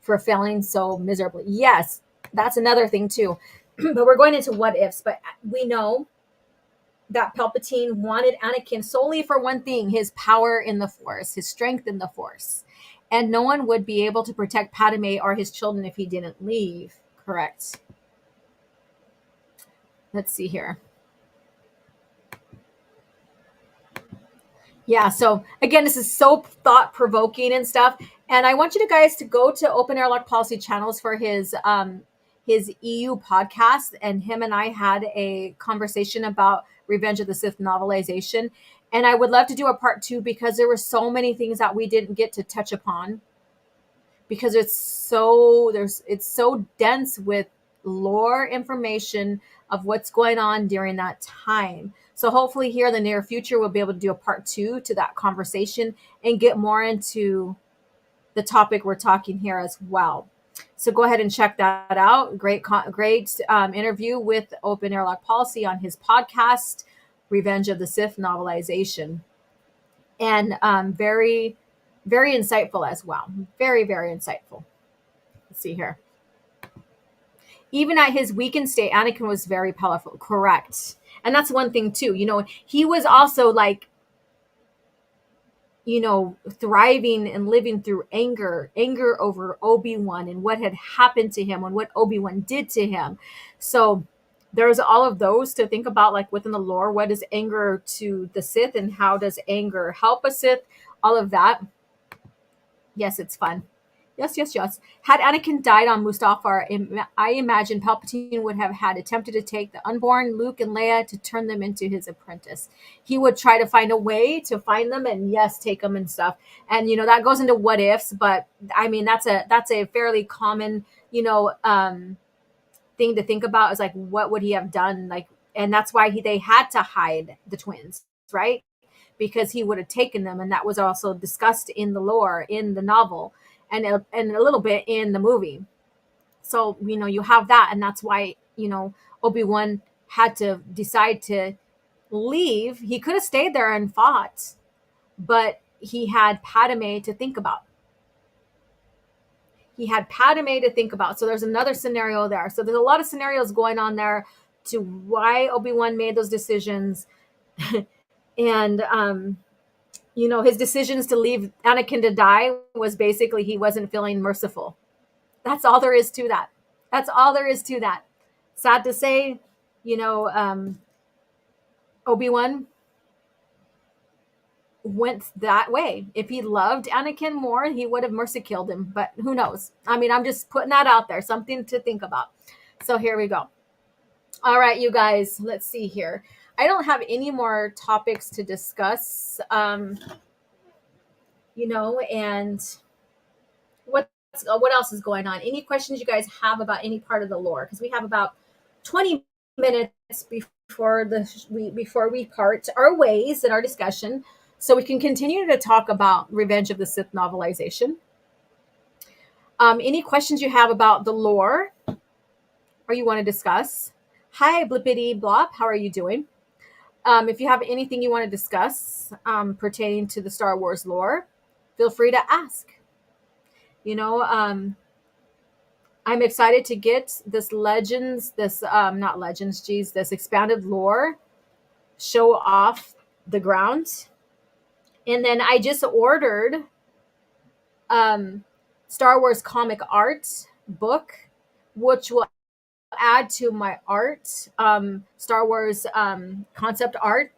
for failing so miserably. Yes, that's another thing too. But we're going into what ifs. But we know that Palpatine wanted Anakin solely for one thing, his power in the Force, his strength in the Force. And no one would be able to protect Padme or his children if he didn't leave. Correct. Let's see here. Yeah, so again, this is so thought-provoking and stuff. And I want you guys to go to Open Airlock Policy Channels for his EU podcast. And him and I had a conversation about Revenge of the Sith novelization. And I would love to do a part 2 because there were so many things that we didn't get to touch upon. Because it's so dense with lore information of what's going on during that time. So hopefully here in the near future, we'll be able to do a part 2 to that conversation and get more into the topic we're talking here as well. So go ahead and check that out. Great interview with Open Airlock Policy on his podcast, Revenge of the Sith novelization. And very, very insightful as well. Very, very insightful. Let's see here. Even at his weakened state, Anakin was very powerful. Correct. And that's one thing too. He was also thriving and living through anger over Obi-Wan and what had happened to him and what Obi-Wan did to him. So there's all of those to think about, like within the lore. What is anger to the Sith and how does anger help a Sith? All of that. Yes, it's fun. Yes, yes, yes. Had Anakin died on Mustafar, I imagine Palpatine would have had attempted to take the unborn Luke and Leia to turn them into his apprentice. He would try to find a way to find them and yes, take them and stuff. And that goes into what ifs, but I mean that's a fairly common thing to think about is like what would he have done like, and that's why they had to hide the twins, right? Because he would have taken them, and that was also discussed in the lore in the novel and a little bit in the movie. So you have that, and that's why Obi-Wan had to decide to leave. He could have stayed there and fought, but he had Padme to think about. So there's another scenario there. So there's a lot of scenarios going on there to why Obi-Wan made those decisions. And his decisions to leave Anakin to die was basically he wasn't feeling merciful. That's all there is to that. Sad to say, Obi-Wan went that way. If he loved Anakin more, he would have mercy killed him. But who knows? I mean, I'm just putting that out there, something to think about. So here we go. All right, you guys, let's see here. I don't have any more topics to discuss, and what else is going on? Any questions you guys have about any part of the lore? Because we have about 20 minutes before we part our ways in our discussion, so we can continue to talk about Revenge of the Sith novelization. Any questions you have about the lore or you want to discuss? Hi, Blippity Blop. How are you doing? If you have anything you want to discuss pertaining to the Star Wars lore, feel free to ask. I'm excited to get this this expanded lore show off the ground. And then I just ordered Star Wars comic art book, which will add to my art, Star Wars concept art,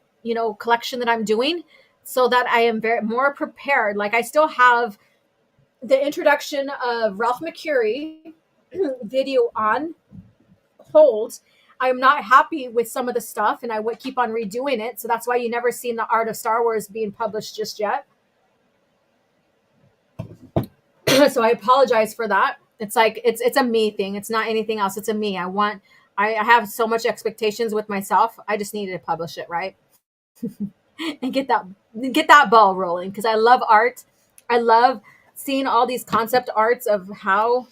collection that I'm doing, so that I am more prepared. Like I still have the introduction of Ralph McCurry video on hold. I'm not happy with some of the stuff, and I would keep on redoing it. So that's why you never seen the Art of Star Wars being published just yet. So I apologize for that. It's like it's a me thing. It's not anything else. It's a me. I have so much expectations with myself. I just needed to publish it, right? And get that ball rolling, because I love art. I love seeing all these concept arts of how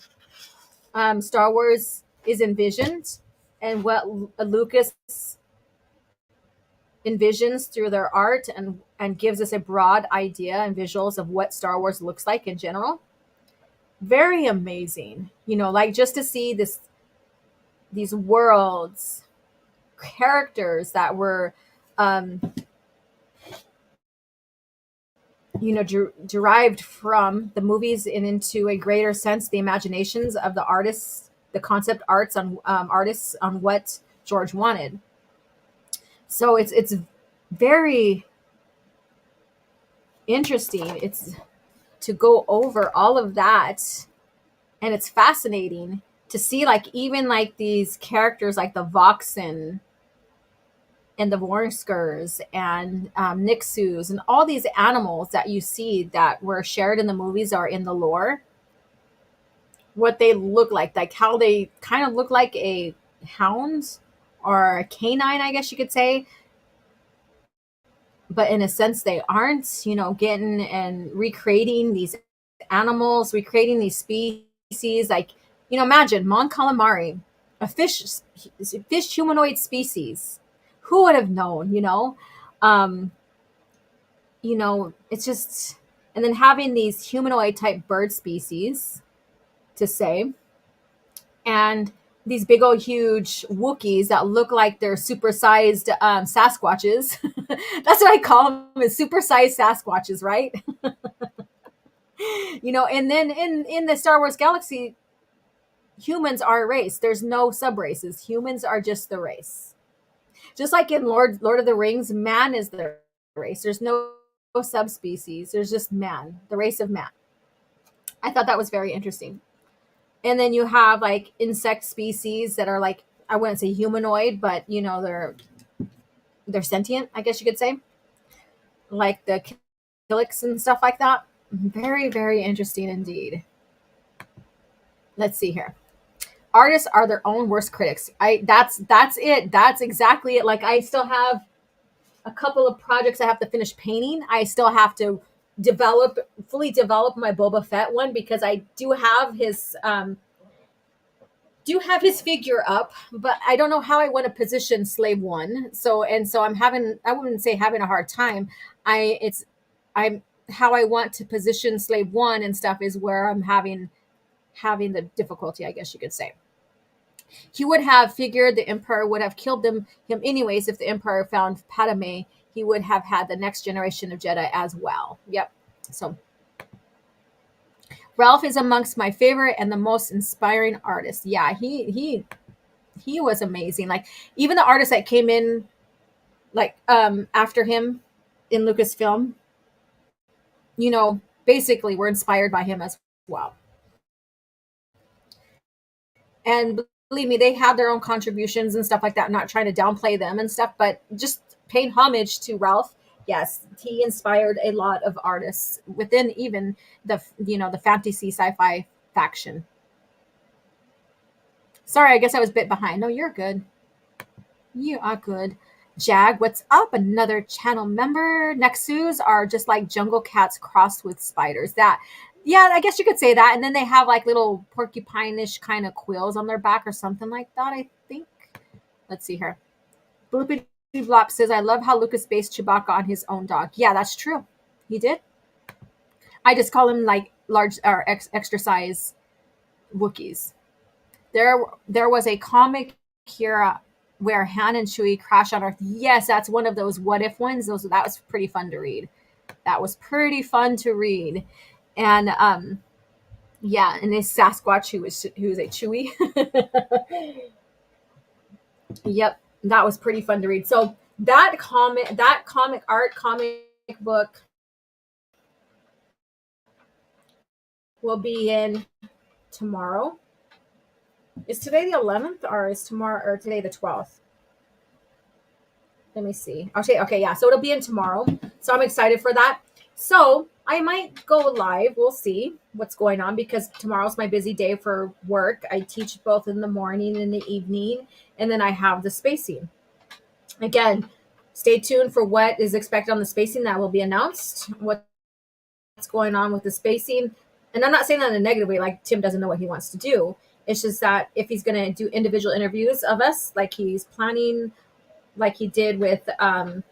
Star Wars is envisioned and what Lucas envisions through their art, and gives us a broad idea and visuals of what Star Wars looks like in general. Very amazing, like just to see these worlds, characters that were derived from the movies and into a greater sense the imaginations of the artists, the concept arts on artists on what George wanted. So it's very interesting. It's to go over all of that, and it's fascinating to see like even like these characters like the Voxen and the Vorskers and Nixus and all these animals that you see that were shared in the movies or in the lore, what they look like how they kind of look like a hound or a canine, I guess you could say. But in a sense, they aren't, getting and recreating these animals, recreating these species. Like, imagine Mon Calamari, a fish humanoid species. Who would have known, it's just, and then having these humanoid type bird species to say, and these big old huge Wookiees that look like they're supersized Sasquatches. That's what I call them, is supersized Sasquatches, right? And then in the Star Wars galaxy, humans are a race. There's no sub races. Humans are just the race. Just like in Lord of the Rings, man is the race. There's no subspecies. There's just man, the race of man. I thought that was very interesting. And then you have like insect species that are like, I wouldn't say humanoid, but you know, they're sentient, I guess you could say, like the Kilix and stuff like that. Very, very interesting indeed. Let's see here. Artists are their own worst critics. That's it. That's exactly it. Like I still have a couple of projects I have to finish painting. I still have to fully develop my Boba Fett one because I do have his figure up, but I don't know how I want to position Slave One. So I wouldn't say having a hard time. I'm how I want to position Slave One and stuff is where I'm having the difficulty, I guess you could say. He would have figured the Emperor would have killed him anyways if the Emperor found Padme. He would have had the next generation of Jedi as well. Yep. So Ralph is amongst my favorite and the most inspiring artists. Yeah, he was amazing. Like even the artists that came in like after him in Lucasfilm, you know, basically were inspired by him as well. And believe me, they have their own contributions and stuff like that. I'm not trying to downplay them and stuff, but just paying homage to Ralph. Yes, he inspired a lot of artists within even the fantasy sci-fi faction. Sorry, I guess I was a bit behind. No, you're good. You are good. Jag, what's up? Another channel member. Nexus are just like jungle cats crossed with spiders. Yeah, I guess you could say that. And then they have like little porcupine-ish kind of quills on their back or something like that, I think. Let's see here. Bloopy Blop says, I love how Lucas based Chewbacca on his own dog. Yeah, that's true. He did. I just call him like large or extra size Wookiees. There was a comic here where Han and Chewie crash on Earth. Yes, that's one of those what if ones. That was pretty fun to read. And yeah, and this Sasquatch who was a Chewie. Yep, that was pretty fun to read. So that comic book will be in tomorrow. Is today the 11th or is today the 12th? Let me see. Okay, yeah. So it'll be in tomorrow. So I'm excited for that. So I might go live. We'll see what's going on because tomorrow's my busy day for work. I teach both in the morning and the evening, and then I have the spacing. Again, stay tuned for what is expected on the spacing that will be announced. What's going on with the spacing. And I'm not saying that in a negative way, like Tim doesn't know what he wants to do. It's just that if he's going to do individual interviews of us, like he's planning, like he did with Tusken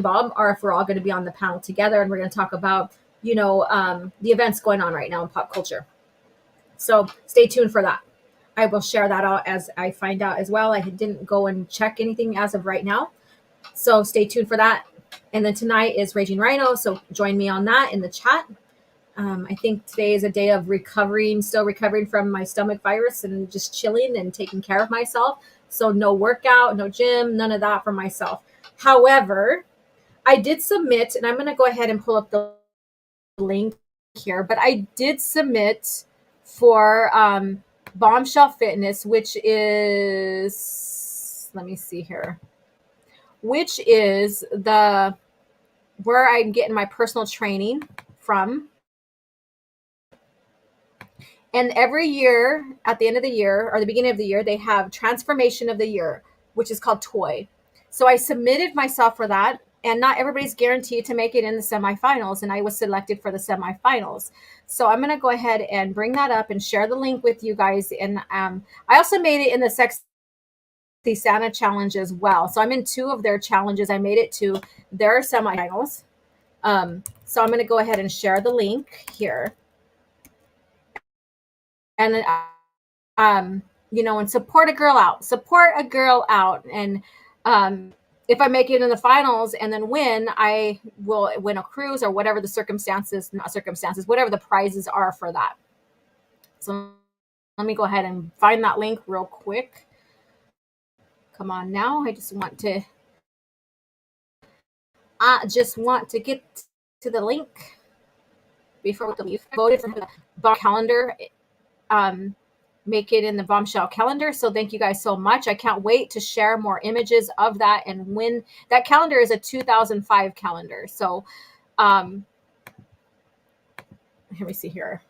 Bob, or if we're all going to be on the panel together and we're going to talk about, the events going on right now in pop culture. So stay tuned for that. I will share that out as I find out as well. I didn't go and check anything as of right now. So stay tuned for that. And then tonight is Raging Rhino. So join me on that in the chat. I think today is a day of still recovering from my stomach virus and just chilling and taking care of myself. So no workout, no gym, none of that for myself. However, I did submit, and I'm going to go ahead and pull up the link here, but I did submit for Bombshell Fitness, which is, let me see here, which is where I'm getting my personal training from. And every year, at the end of the year or the beginning of the year, they have Transformation of the Year, which is called TOY. So I submitted myself for that, and not everybody's guaranteed to make it in the semifinals, and I was selected for the semifinals. So I'm going to go ahead and bring that up and share the link with you guys. And I also made it in the Sexy Santa challenge as well. So I'm in 2 of their challenges. I made it to their semifinals. So I'm going to go ahead and share the link here. And then, and support a girl out. And if I make it in the finals and then win, I will win a cruise or whatever the whatever the prizes are for that. So let me go ahead and find that link real quick. Come on now. I just want to get to the link. before we leave. Voted for the bomb calendar. Make it in the bombshell calendar. So thank you guys so much. I can't wait to share more images of that. And when that calendar is a 2005 calendar. So let me see here.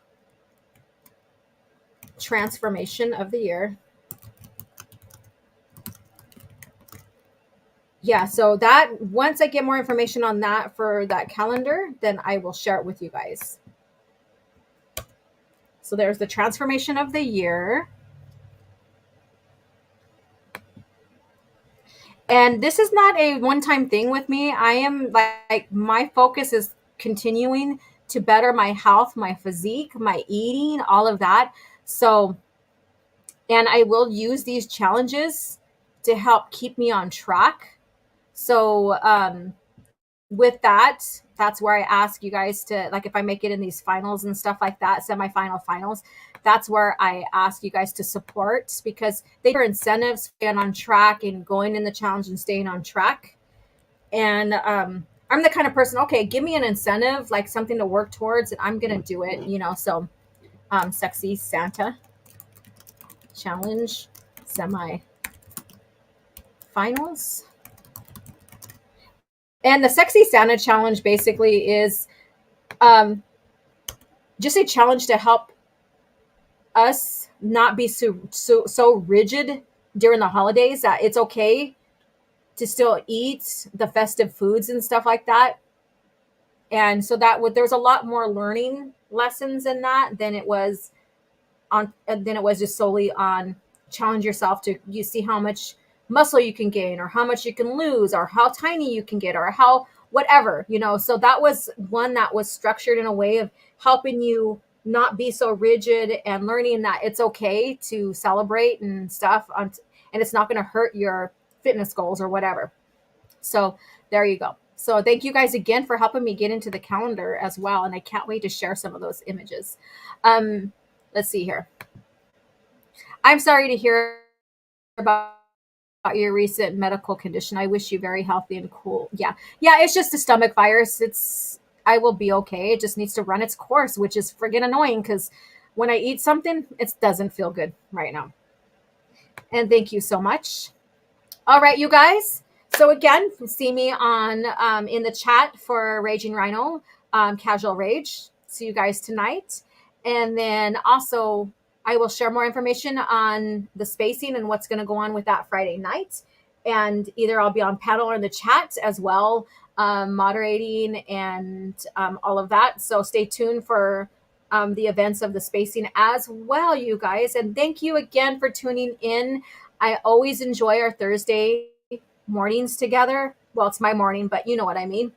Transformation of the year. Yeah, so that once I get more information on that for that calendar, then I will share it with you guys. So there's the transformation of the year. And this is not a one-time thing with me. I am like my focus is continuing to better my health, my physique, my eating, all of that. So, and I will use these challenges to help keep me on track. So, with that, that's where I ask you guys to, like, if I make it in these finals and stuff like that, semifinal finals, that's where I ask you guys to support, because they are incentives, staying on track and going in the challenge and staying on track. And I'm the kind of person, okay, give me an incentive, like something to work towards, and I'm going to do it, you know. So Sexy Santa Challenge semi-finals. And the Sexy Santa Challenge basically is just a challenge to help us not be so rigid during the holidays, that it's okay to still eat the festive foods and stuff like that. And so there's a lot more learning lessons in that than it was just solely on challenge yourself to you see how much muscle you can gain, or how much you can lose, or how tiny you can get, or how whatever, you know. So that was one that was structured in a way of helping you not be so rigid, and learning that it's okay to celebrate and stuff and it's not going to hurt your fitness goals or whatever. So there you go. So thank you guys again for helping me get into the calendar as well, and I can't wait to share some of those images. Let's see here. I'm sorry to hear about your recent medical condition. I wish you very healthy and cool. Yeah, it's just a stomach virus. I will be okay. It just needs to run its course, which is friggin' annoying, because when I eat something, it doesn't feel good right now. And thank you so much. All right, you guys. So again, see me on in the chat for Raging Rhino, Casual Rage. See you guys tonight. And then also, I will share more information on the spacing and what's going to go on with that Friday night. And either I'll be on panel or in the chat as well, moderating and all of that. So stay tuned for the events of the spacing as well, you guys. And thank you again for tuning in. I always enjoy our Thursday mornings together. Well, it's my morning, but you know what I mean.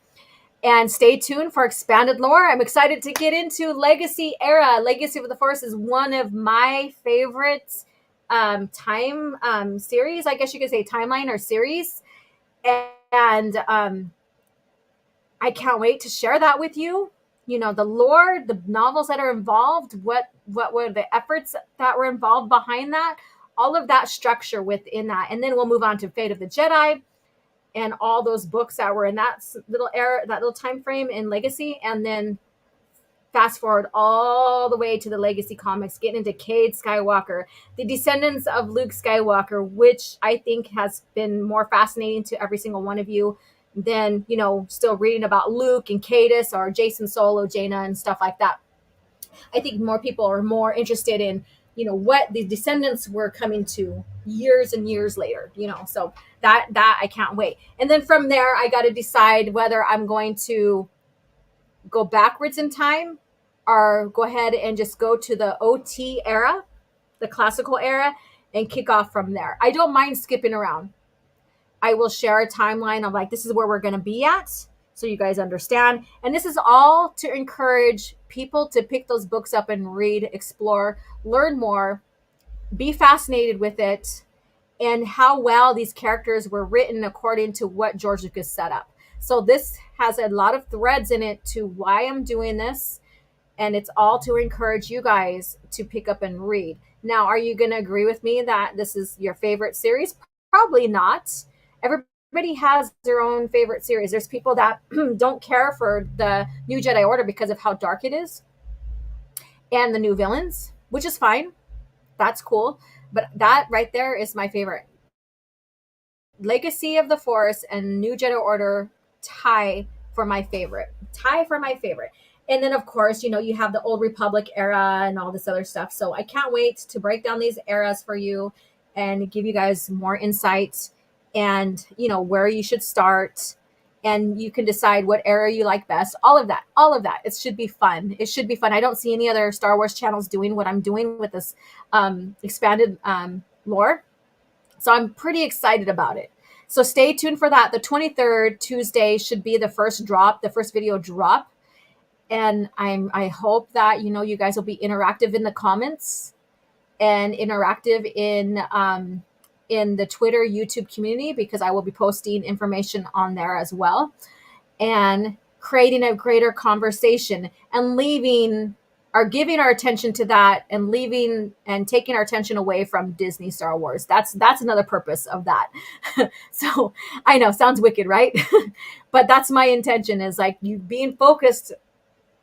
And stay tuned for expanded lore. I'm excited to get into Legacy Era. Legacy of the Force is one of my favorite time series. I guess you could say timeline or series. And I can't wait to share that with you. You know, the lore, the novels that are involved, what were the efforts that were involved behind that, all of that structure within that. And then we'll move on to Fate of the Jedi and all those books that were in that little era, that little time frame in Legacy. And then fast forward all the way to the Legacy comics, getting into Cade Skywalker, the descendants of Luke Skywalker, which I think has been more fascinating to every single one of you than, you know, still reading about Luke and Cadus or Jason Solo, Jaina, and stuff like that. I think more people are more interested in, you know, what the descendants were coming to years and years later, you know. So that I can't wait. And then from there, I got to decide whether I'm going to go backwards in time or go ahead and just go to the OT era, the classical era, and kick off from there. I don't mind skipping around. I will share a timeline of like, this is where we're going to be at, so you guys understand. And this is all to encourage people to pick those books up and read, explore, learn more, be fascinated with it, and how well these characters were written according to what George Lucas set up. So this has a lot of threads in it to why I'm doing this. And it's all to encourage you guys to pick up and read. Now, are you going to agree with me that this is your favorite series? Probably not. Everybody everybody has their own favorite series. There's people that don't care for the new Jedi Order because of how dark it is and the new villains, which is fine. That's cool. But that right there is my favorite. Legacy of the Force and New Jedi Order tie for my favorite. And then, of course, you have the Old Republic era and all this other stuff. So I can't wait to break down these eras for you and give you guys more insight and, where you should start. And you can decide what era you like best. All of that. It should be fun. I don't see any other Star Wars channels doing what I'm doing with this expanded lore. So I'm pretty excited about it. So stay tuned for that. The 23rd, Tuesday, should be the first video drop. And I hope that, you guys will be interactive in the comments and interactive in the Twitter, YouTube community, because I will be posting information on there as well, and creating a greater conversation and giving our attention to that and leaving and taking our attention away from Disney Star Wars. That's another purpose of that. So I know, sounds wicked, right? But that's my intention, is like you being focused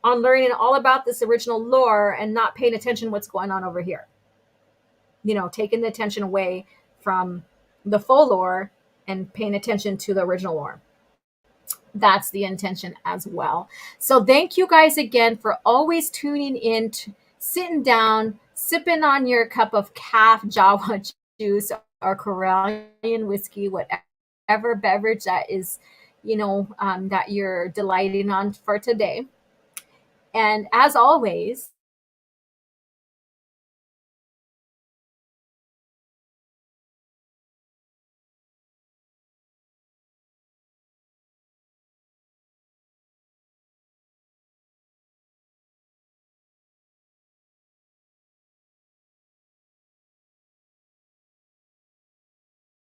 on learning all about this original lore and not paying attention what's going on over here. Taking the attention away from the full lore and paying attention to the original lore. That's the intention as well. So thank you guys again for always tuning in, sitting down, sipping on your cup of Caf Jawan Juice or Corellian Whiskey, whatever beverage that is, that you're delighting on for today. And as always,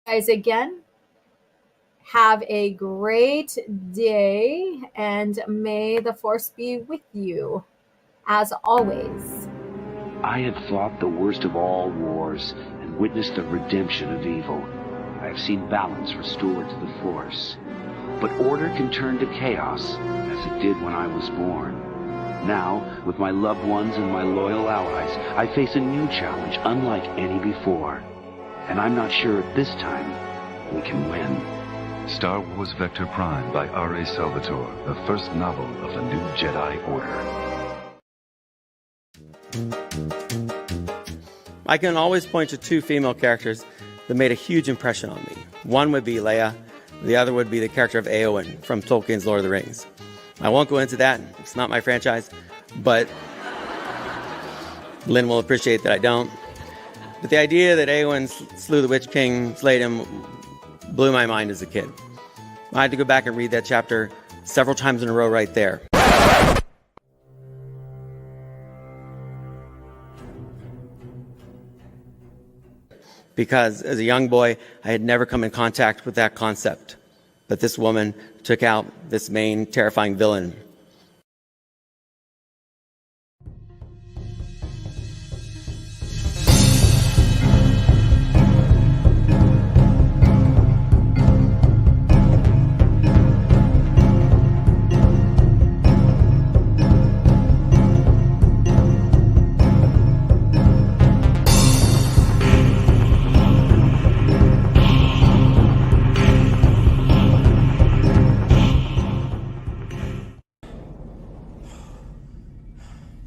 guys, again, have a great day, and may the Force be with you, as always. I have fought the worst of all wars and witnessed the redemption of evil. I have seen balance restored to the Force. But order can turn to chaos, as it did when I was born. Now, with my loved ones and my loyal allies, I face a new challenge unlike any before. And I'm not sure at this time we can win. Star Wars Vector Prime by R.A. Salvatore, the first novel of the new Jedi Order. I can always point to two female characters that made a huge impression on me. One would be Leia, the other would be the character of Eowyn from Tolkien's Lord of the Rings. I won't go into that, it's not my franchise, but Lynn will appreciate that I don't. But the idea that Eowyn slew the Witch King, slayed him, blew my mind as a kid. I had to go back and read that chapter several times in a row right there. Because as a young boy, I had never come in contact with that concept. But this woman took out this main terrifying villain.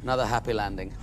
Another happy landing.